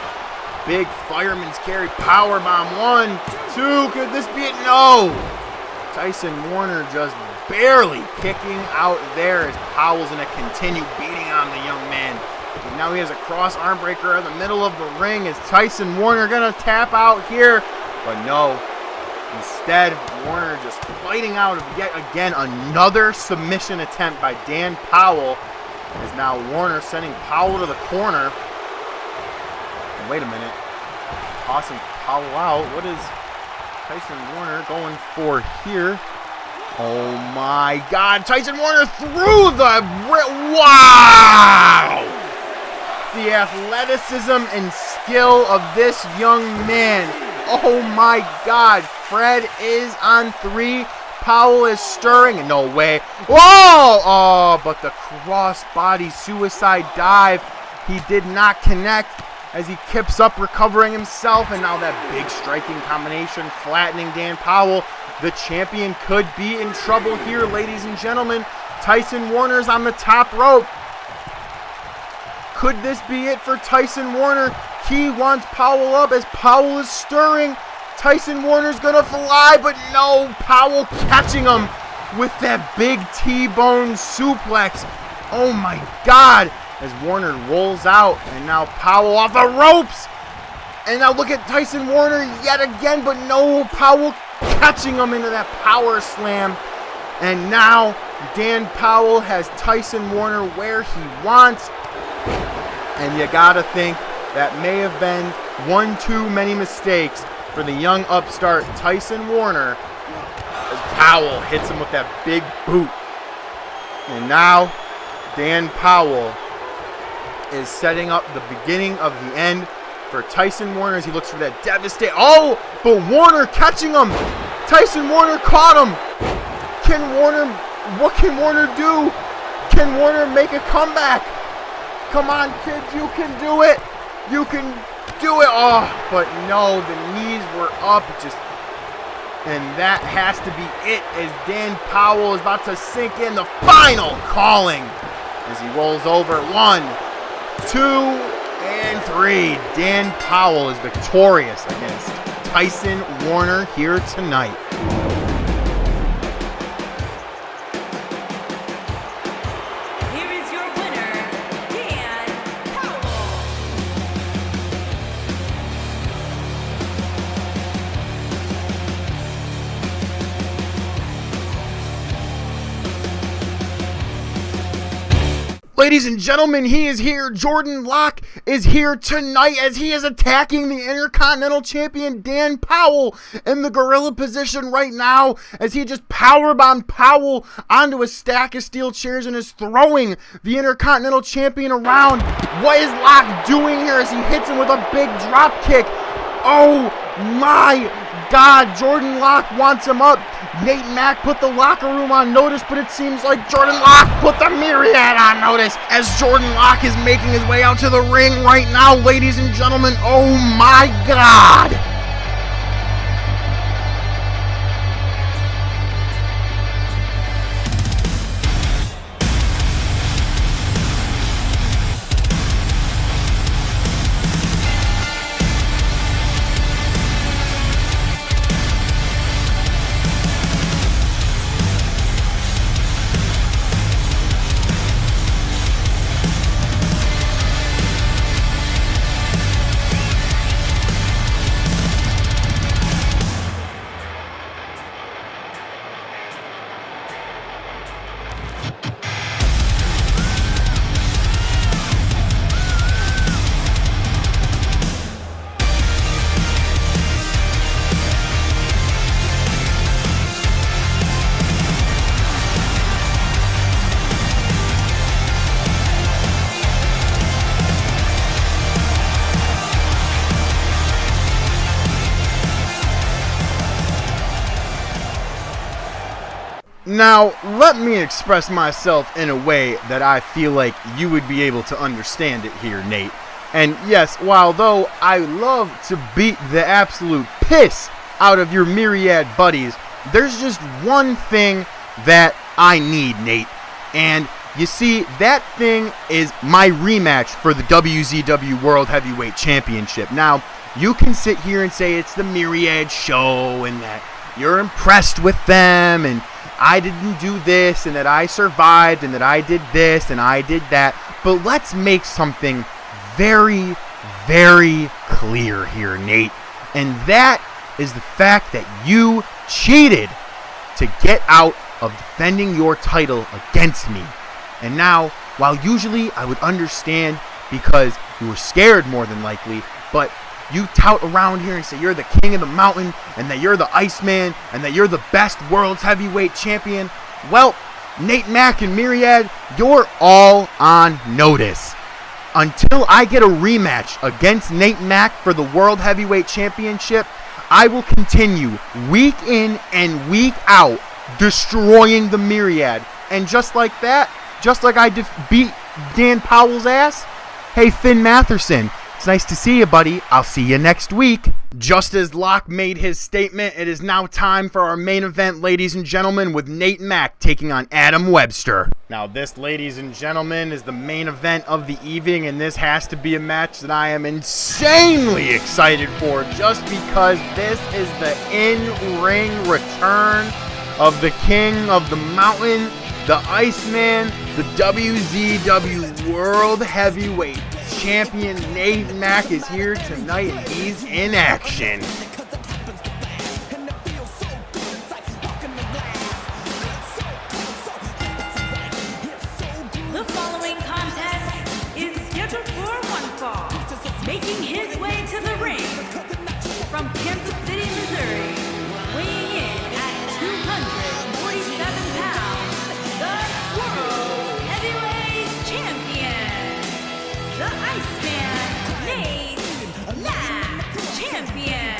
big fireman's carry powerbomb. 1, 2, could this be it? No! Tyson Warner just barely kicking out there as Powell's going to continue beating on the young man. And now he has a cross arm breaker in the middle of the ring. Is Tyson Warner going to tap out here? But no. Instead, Warner just fighting out of yet again another submission attempt by Dan Powell. Is now Warner sending Powell to the corner. And wait a minute. Tossing Powell out. What is Tyson Warner going for here? Oh my God. Tyson Warner through the... Wow! The athleticism and skill of this young man. Oh my God. Fred is on 3. Powell is stirring. No way. Whoa! Oh, but the cross-body suicide dive. He did not connect as he kips up, recovering himself. And now that big striking combination, flattening Dan Powell. The champion could be in trouble here, ladies and gentlemen. Tyson Warner's on the top rope. Could this be it for Tyson Warner? He wants Powell up as Powell is stirring. Tyson Warner's gonna fly, but no, Powell catching him with that big T-bone suplex. Oh my God, as Warner rolls out, and now Powell off the ropes. And now look at Tyson Warner yet again, but no, Powell catching him into that power slam. And now Dan Powell has Tyson Warner where he wants. And you gotta think that may have been one too many mistakes for the young upstart Tyson Warner as Powell hits him with that big boot. And now Dan Powell is setting up the beginning of the end for Tyson Warner as he looks for that devastating. Oh, but Warner catching him. Tyson Warner caught him. What can Warner do? Can Warner make a comeback? Come on, kids, you can do it. You can do it. Oh, but no, the knees were up. And that has to be it as Dan Powell is about to sink in the final calling as he rolls over. 1, 2, and 3. Dan Powell is victorious against Tyson Warner here tonight. Here is your winner, Dan Powell. Ladies and gentlemen, he is here. Jordan Locke is here tonight as he is attacking the Intercontinental Champion Dan Powell in the gorilla position right now as he just powerbombed Powell onto a stack of steel chairs and is throwing the Intercontinental Champion around. What is Locke doing here as he hits him with a big drop kick? Oh my God, Jordan Locke wants him up. Nate Mack put the locker room on notice, but it seems like Jordan Locke put the Myriad on notice as Jordan Locke is making his way out to the ring right now, ladies and gentlemen. Oh my God. Now, let me express myself in a way that I feel like you would be able to understand it here, Nate. And yes, while though I love to beat the absolute piss out of your Myriad buddies, there's just one thing that I need, Nate. And you see, that thing is my rematch for the WZW World Heavyweight Championship. Now, you can sit here and say it's the Myriad show and that you're impressed with them and I didn't do this and that I survived and that I did this and I did that. But let's make something very, very clear here, Nate. And that is the fact that you cheated to get out of defending your title against me. And now, while usually I would understand because you were scared more than likely, but you tout around here and say you're the king of the mountain and that you're the Iceman and that you're the best world's heavyweight champion. Well, Nate Mack and Myriad, you're all on notice. Until I get a rematch against Nate Mack for the World Heavyweight Championship, I will continue week in and week out destroying the Myriad. And just like that, just like I beat Dan Powell's ass, hey, Finn Matherson, it's nice to see you, buddy. I'll see you next week. Just as Locke made his statement, it is now time for our main event, ladies and gentlemen, with Nate Mack taking on Adam Webster. Now this, ladies and gentlemen, is the main event of the evening, and this has to be a match that I am insanely excited for, just because this is the in-ring return of the King of the Mountain, the Iceman, the WZW World Heavyweight Champion. Nate Mack is here tonight, and he's in action. The following contest is scheduled for one fall. Making his way to the ring from Kansas City, Missouri, weighing in at 247 pounds, the World Heavyweight Champion, the Iceman, Nate Mack, Champion.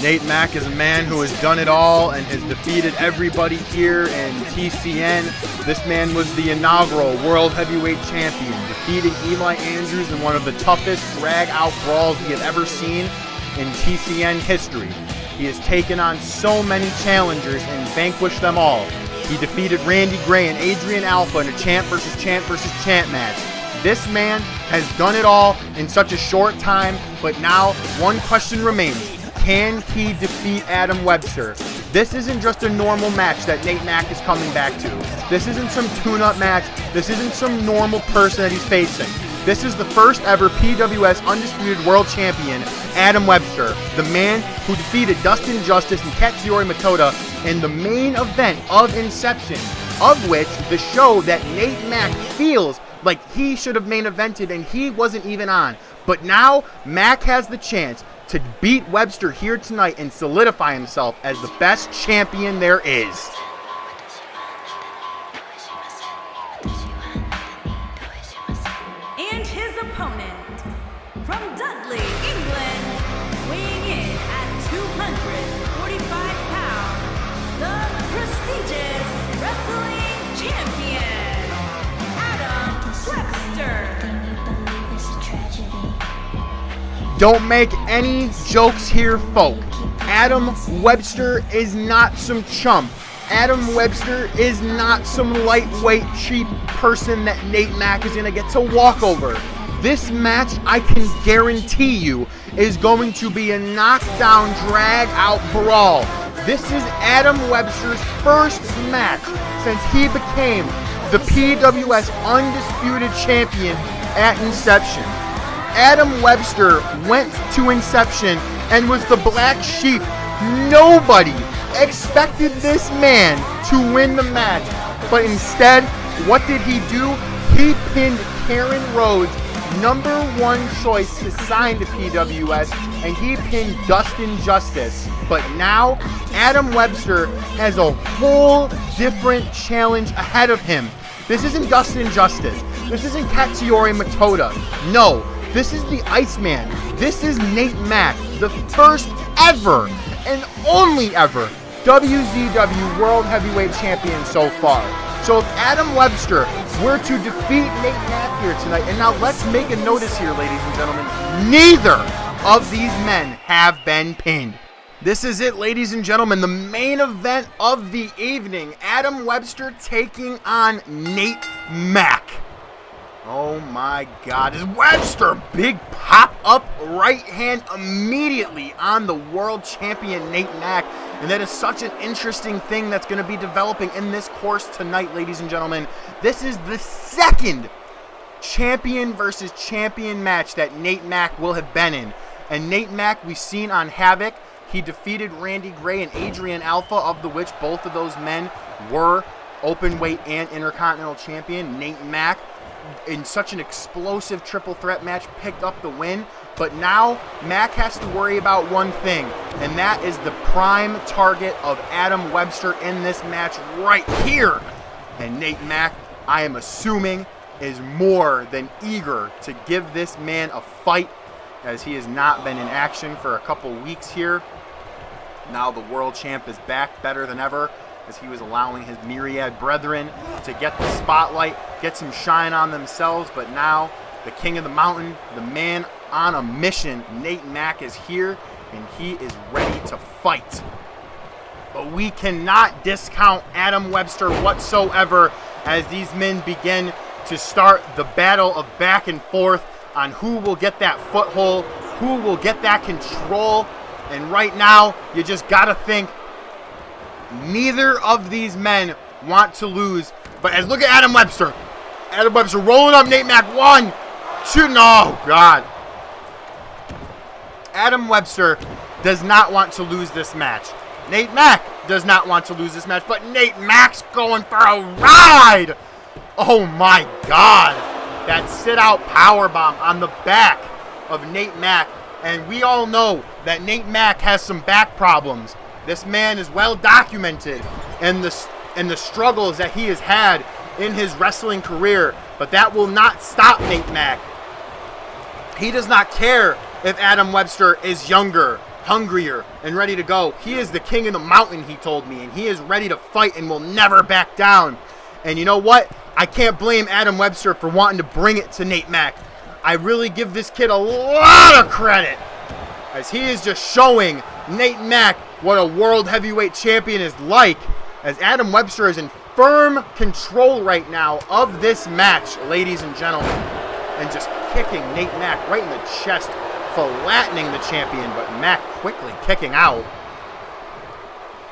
Nate Mack is a man who has done it all and has defeated everybody here in TCN. This man was the inaugural World Heavyweight Champion, defeating Eli Andrews in one of the toughest drag-out brawls we have ever seen in TCN history. He has taken on so many challengers and vanquished them all. He defeated Randy Gray and Adrian Alpha in a champ versus champ match. This man has done it all in such a short time, but now one question remains. Can he defeat Adam Webster? This isn't just a normal match that Nate Mack is coming back to. This isn't some tune-up match. This isn't some normal person that he's facing. This is the first ever PWS Undisputed World Champion, Adam Webster, the man who defeated Dustin Justice and Katsuyori Matoda in the main event of Inception, of which the show that Nate Mack feels like he should have main evented and he wasn't even on. But now, Mack has the chance to beat Webster here tonight and solidify himself as the best champion there is. And his opponent, from Dudley, England, weighing in at 245 pounds, the prestigious wrestling champion, Adam Webster. Don't make any jokes here, folk. Adam Webster is not some chump. Adam Webster is not some lightweight, cheap person that Nate Mack is going to get to walk over. This match, I can guarantee you, is going to be a knockdown, drag-out brawl. This is Adam Webster's first match since he became the PWS Undisputed Champion at Inception. Adam Webster went to Inception and was the black sheep. Nobody expected this man to win the match, but instead, what did he do? He pinned Karen Rhodes, #1 choice to sign to PWS, and he pinned Dustin Justice. But now, Adam Webster has a whole different challenge ahead of him. This isn't Dustin Justice. This isn't Katsuyori Matoda. No. This is the Iceman. This is Nate Mack, the first ever and only ever WZW World Heavyweight Champion so far. So if Adam Webster were to defeat Nate Mack here tonight, and now let's make a notice here, ladies and gentlemen, neither of these men have been pinned. This is it, ladies and gentlemen, the main event of the evening. Adam Webster taking on Nate Mack. Oh my God, is Webster big pop-up right hand immediately on the world champion Nate Mack. And that is such an interesting thing that's going to be developing in this course tonight, ladies and gentlemen. This is the second champion versus champion match that Nate Mack will have been in. And Nate Mack we've seen on Havoc. He defeated Randy Gray and Adrian Alpha, of the which both of those men were openweight and intercontinental champion. Nate Mack, in such an explosive triple threat match, picked up the win. But now Mack has to worry about one thing, and that is the prime target of Adam Webster in this match right here. And Nate Mack, I am assuming, is more than eager to give this man a fight, as he has not been in action for a couple weeks here. Now the world champ is back better than ever, as he was allowing his myriad brethren to get the spotlight, get some shine on themselves. But now the king of the mountain, the man on a mission, Nate Mack, is here, and he is ready to fight. But we cannot discount Adam Webster whatsoever, as these men begin to start the battle of back and forth on who will get that foothold, who will get that control. And right now, you just gotta think neither of these men want to lose. But as look at Adam Webster. Adam Webster rolling up Nate Mack. 1, 2, no, God. Adam Webster does not want to lose this match. Nate Mack does not want to lose this match, but Nate Mack's going for a ride. Oh my God. That sit-out powerbomb on the back of Nate Mack. And we all know that Nate Mack has some back problems. This man is well documented in the struggles that he has had in his wrestling career. But that will not stop Nate Mack. He does not care if Adam Webster is younger, hungrier, and ready to go. He is the king of the mountain, he told me, and he is ready to fight and will never back down. And you know what? I can't blame Adam Webster for wanting to bring it to Nate Mack. I really give this kid a lot of credit, as he is just showing Nate Mack what a world heavyweight champion is like, as Adam Webster is in firm control right now of this match, ladies and gentlemen, and just kicking Nate Mack right in the chest, flattening the champion, but Mack quickly kicking out.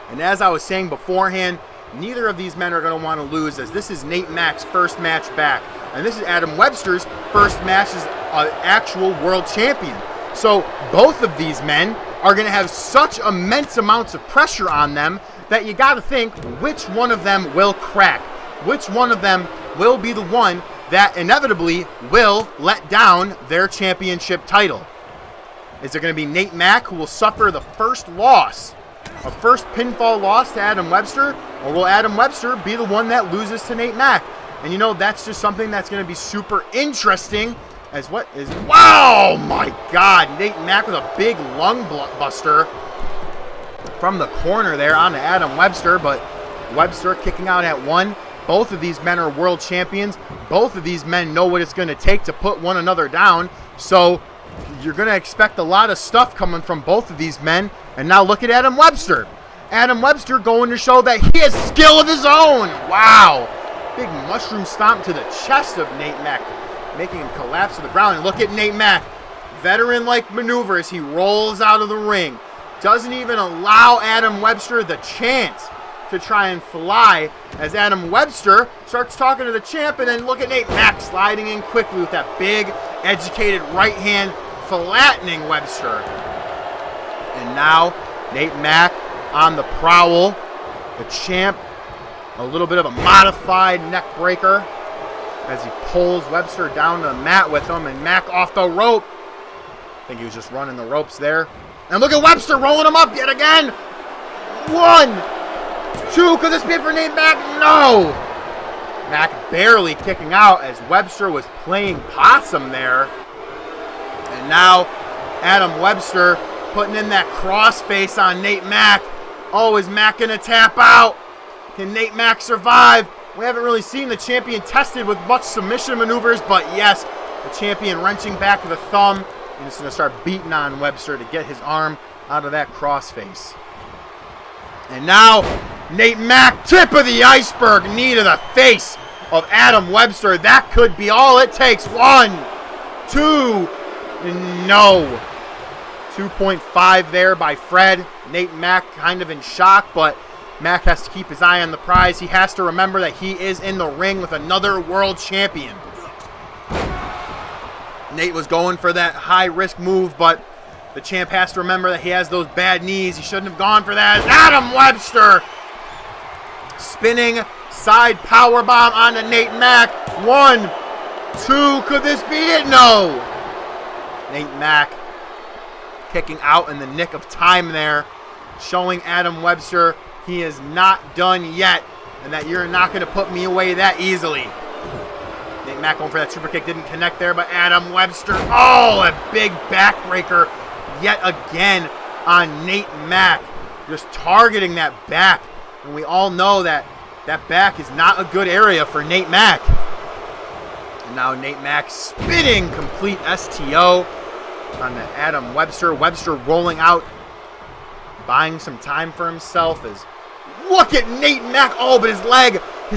And as I was saying beforehand, neither of these men are going to want to lose, as this is Nate Mack's first match back, and this is Adam Webster's first match as an actual world champion. So both of these men are going to have such immense amounts of pressure on them that you got to think which one of them will crack, which one of them will be the one that inevitably will let down their championship title. Is it going to be Nate Mack who will suffer the first loss, a first pinfall loss to Adam Webster, or will Adam Webster be the one that loses to Nate Mack? And you know, that's just something that's going to be super interesting, as what is, wow, my God, Nate Mack with a big lung buster from the corner there onto Adam Webster, but Webster kicking out at 1. Both of these men are world champions. Both of these men know what it's going to take to put one another down. So you're going to expect a lot of stuff coming from both of these men. And now look at Adam Webster. Adam Webster going to show that he has skill of his own. Wow. Big mushroom stomp to the chest of Nate Mack, making him collapse to the ground. And look at Nate Mack. Veteran-like maneuvers. He rolls out of the ring. Doesn't even allow Adam Webster the chance to try and fly, as Adam Webster starts talking to the champ, and then look at Nate Mack sliding in quickly with that big, educated right hand, flattening Webster. And now, Nate Mack on the prowl. The champ, a little bit of a modified neck breaker, as he pulls Webster down to the mat with him, and Mack off the rope. I think he was just running the ropes there. And look at Webster rolling him up yet again. 1, 2, could this be it for Nate Mack? No! Mack barely kicking out, as Webster was playing possum there. And now Adam Webster putting in that crossface on Nate Mack. Oh, is Mack going to tap out? Can Nate Mack survive? We haven't really seen the champion tested with much submission maneuvers, but yes, the champion wrenching back the thumb. And he's going to start beating on Webster to get his arm out of that crossface. And now, Nate Mack, tip of the iceberg, knee to the face of Adam Webster. That could be all it takes. 1, 2, no. 2.5 there by Fred. Nate Mack kind of in shock, but Mack has to keep his eye on the prize. He has to remember that he is in the ring with another world champion. Nate was going for that high-risk move, but the champ has to remember that he has those bad knees. He shouldn't have gone for that. Adam Webster spinning side powerbomb onto Nate Mack. 1, 2, could this be it? No. Nate Mack kicking out in the nick of time there, showing Adam Webster he is not done yet, and that you're not going to put me away that easily. Nate Mack going for that super kick, didn't connect there, but Adam Webster, oh, a big backbreaker yet again on Nate Mack. just targeting that back. And we all know that that back is not a good area for Nate Mack. And now Nate Mack spinning complete STO on the Adam Webster. Webster rolling out, buying some time for himself. As look at Nate Mack. Oh, but his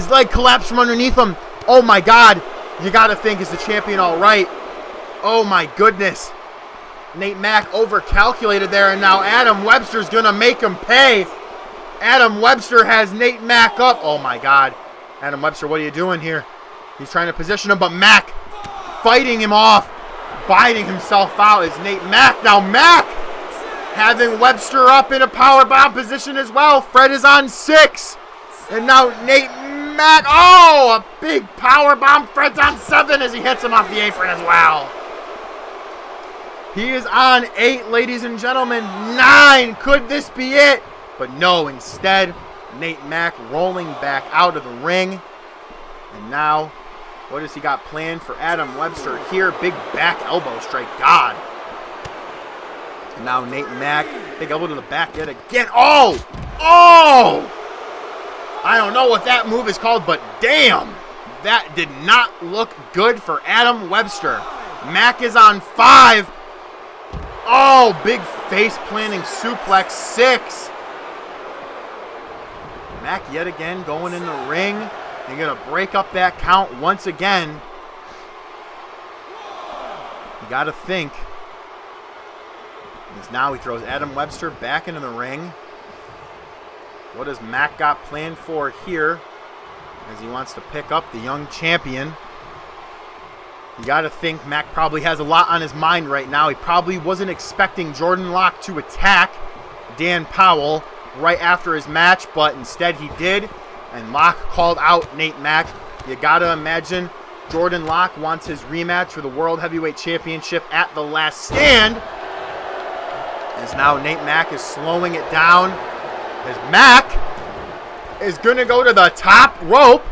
leg collapsed from underneath him. Oh my God. You got to think, is the champion all right? Oh my goodness. Nate Mack overcalculated there, and now Adam Webster's going to make him pay. Adam Webster has Nate Mack up. Oh my God. Adam Webster, what are you doing here? He's trying to position him, but Mack fighting him off, biting himself out is Nate Mack. Now Mack having Webster up in a powerbomb position as well. Fred is on 6. And now Nate Mack, oh, a big powerbomb. Fred's on 7 as he hits him off the apron as well. He is on 8, ladies and gentlemen. 9, could this be it? But no, instead, Nate Mack rolling back out of the ring. And now, what has he got planned for Adam Webster here? Big back elbow strike, God. And now Nate Mack, big elbow to the back yet again. Oh! Oh! I don't know what that move is called, but damn! That did not look good for Adam Webster. Mack is on 5. Oh, big face planting suplex, 6. Mack yet again going in the ring. They're going to break up that count once again. You got to think. Because now he throws Adam Webster back into the ring. What does Mack got planned for here? As he wants to pick up the young champion. You got to think Mack probably has a lot on his mind right now. He probably wasn't expecting Jordan Locke to attack Dan Powell right after his match, but instead he did, and Locke called out Nate Mack. You got to imagine Jordan Locke wants his rematch for the World Heavyweight Championship at The Last Stand. As now Nate Mack is slowing it down, as Mack is going to go to the top rope.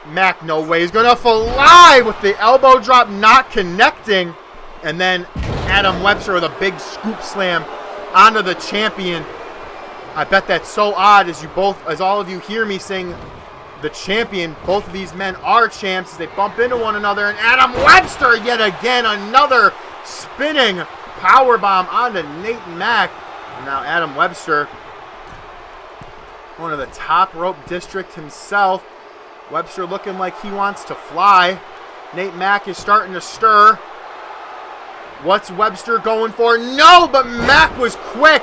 Mack, no way. He's going to fly with the elbow drop, not connecting. And then Adam Webster with a big scoop slam onto the champion. I bet that's so odd as all of you hear me saying the champion. Both of these men are champs as they bump into one another. And Adam Webster yet again, another spinning powerbomb onto Nate Mack. And now Adam Webster, one of the top rope district himself. Webster looking like he wants to fly. Nate Mack is starting to stir. What's Webster going for? No, but Mack was quick.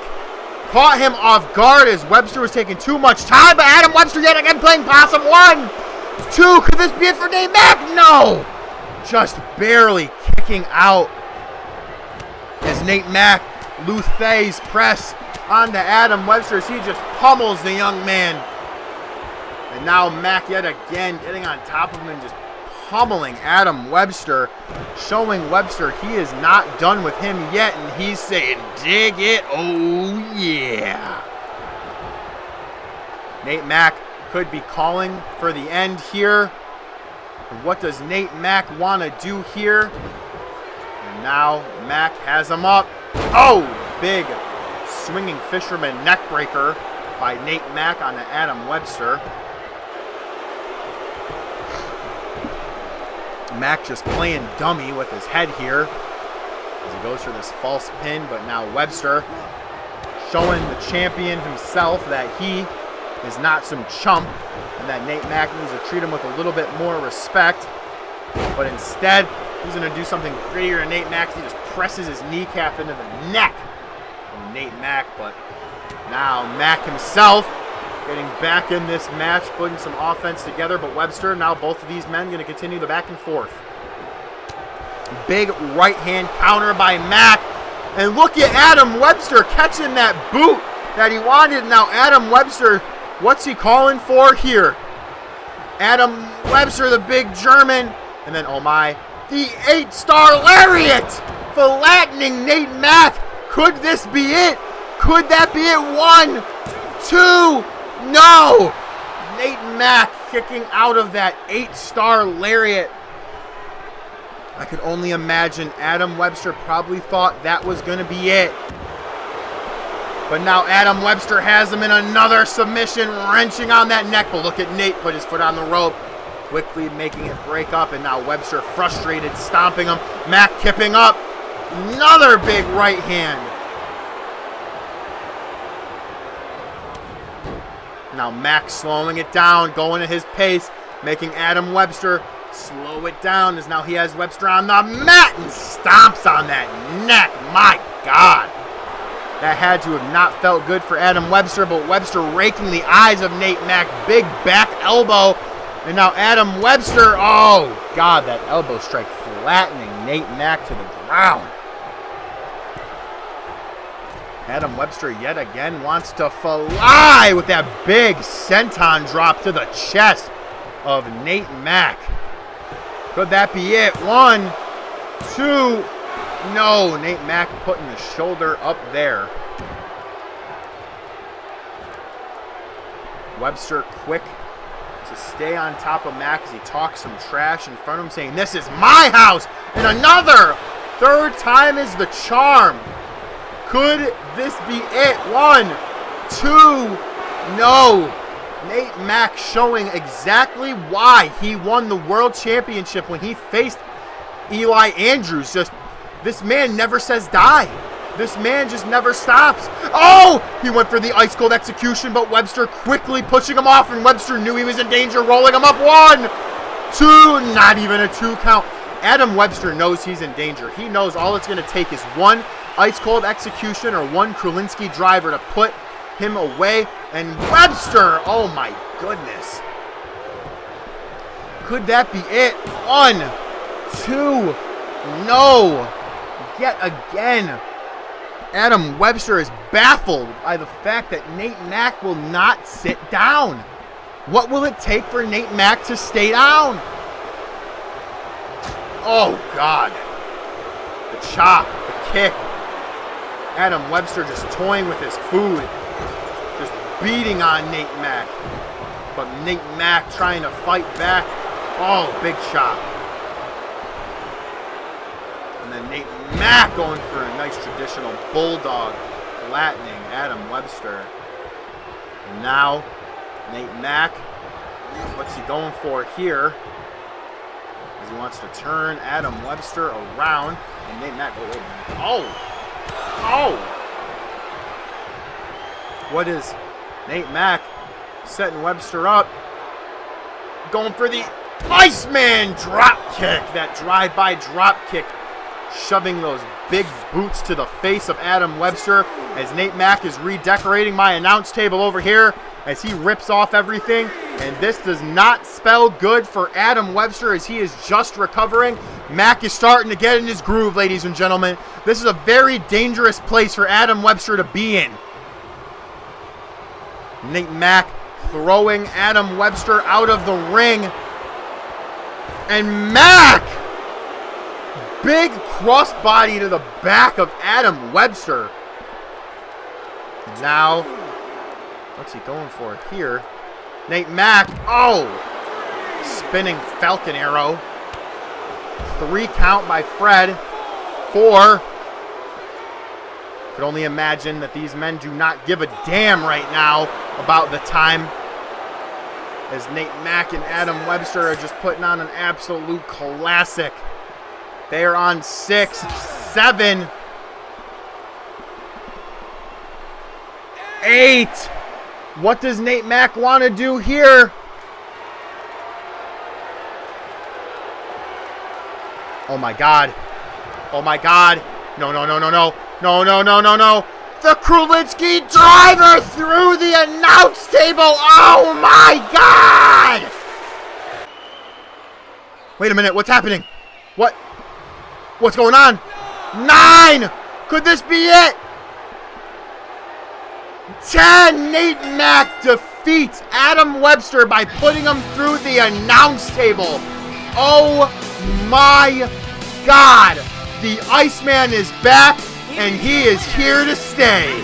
Caught him off guard as Webster was taking too much time. But Adam Webster yet again playing possum. 1, 2. Could this be it for Nate Mack? No. Just barely kicking out. As Nate Mack, Luthay's press onto Adam Webster as he just pummels the young man. And now Mack yet again getting on top of him and just pummeling Adam Webster, showing Webster he is not done with him yet, and he's saying, dig it, oh yeah. Nate Mack could be calling for the end here. And what does Nate Mack want to do here? And now Mack has him up. Oh, big swinging fisherman neckbreaker by Nate Mack onto Adam Webster. Mack just playing dummy with his head here as he goes for this false pin, but now Webster showing the champion himself that he is not some chump and that Nate Mack needs to treat him with a little bit more respect. But instead, he's going to do something greater than Nate Mack. He just presses his kneecap into the neck of Nate Mack, but now Mack himself getting back in this match, putting some offense together, but Webster, now both of these men going to continue the back and forth. Big right hand counter by Mack. And look at Adam Webster catching that boot that he wanted. Now Adam Webster, what's he calling for here? Adam Webster, the big German. And then, oh my, the 8-star lariat flattening Nate Mack. Could this be it? Could that be it? 1, 2... No! Nate Mack kicking out of that 8-star lariat. I could only imagine Adam Webster probably thought that was going to be it. But now Adam Webster has him in another submission, wrenching on that neck. But look at Nate put his foot on the rope, quickly making it break up. And now Webster frustrated, stomping him. Mack kipping up. Another big right hand. Now Mack slowing it down, going at his pace, making Adam Webster slow it down as now he has Webster on the mat and stomps on that neck. My God. That had to have not felt good for Adam Webster, but Webster raking the eyes of Nate Mack. Big back elbow. And now Adam Webster, oh God, that elbow strike flattening Nate Mack to the ground. Adam Webster yet again wants to fly with that big senton drop to the chest of Nate Mack. Could that be it? 1, 2, no. Nate Mack putting the shoulder up there. Webster quick to stay on top of Mack as he talks some trash in front of him, saying, "This is my house." And another. Third time is the charm. Could this be it? 1, 2, no. Nate Mack showing exactly why he won the world championship when he faced Eli Andrews. Just, this man never says die. This man just never stops. Oh, he went for the ice cold execution, but Webster quickly pushing him off, and Webster knew he was in danger, rolling him up. 1, 2, not even a 2 count. Adam Webster knows he's in danger. He knows all it's going to take is one ice cold execution or one Krulinski driver to put him away. And Webster, oh my goodness. Could that be it? 1, 2, no. Yet again, Adam Webster is baffled by the fact that Nate Mack will not sit down. What will it take for Nate Mack to stay down? Oh God. The chop, the kick. Adam Webster just toying with his food. Just beating on Nate Mack. But Nate Mack trying to fight back. Oh, big chop. And then Nate Mack going for a nice traditional bulldog, flattening Adam Webster. And now, Nate Mack, what's he going for here? As he wants to turn Adam Webster around. And Nate Mack, oh! What is Nate Mack setting Webster up? Going for the Iceman drop kick. That drive-by drop kick, shoving those big boots to the face of Adam Webster as Nate Mack is redecorating my announce table over here as he rips off everything. And this does not spell good for Adam Webster as he is just recovering. Mack is starting to get in his groove, ladies and gentlemen. This is a very dangerous place for Adam Webster to be in. Nate Mack throwing Adam Webster out of the ring. And Mack, big crossbody to the back of Adam Webster. Now, what's he going for here? Nate Mack, oh! Spinning Falcon Arrow. 3 count by Fred. 4. Could only imagine that these men do not give a damn right now about the time, as Nate Mack and Adam Webster are just putting on an absolute classic. They are on 6, 7, 8. What does Nate Mack want to do here? Oh my God. Oh my God. No, no, no, no, no. No, no, no, no, no. The Krulinski driver through the announce table. Oh my God. Wait a minute. What's happening? What's going on? 9. Could this be it? 10. Nate Mack defeats Adam Webster by putting him through the announce table. Oh my God. The Iceman is back, and he is here to stay.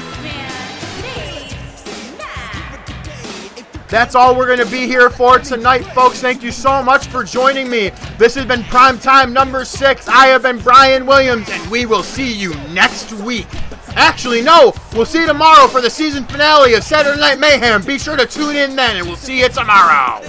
That's all we're going to be here for tonight, folks. Thank you so much for joining me. This has been Primetime number 6. I have been Brian Williams, and we will see you next week. Actually, no. We'll see you tomorrow for the season finale of Saturday Night Mayhem. Be sure to tune in then, and we'll see you tomorrow.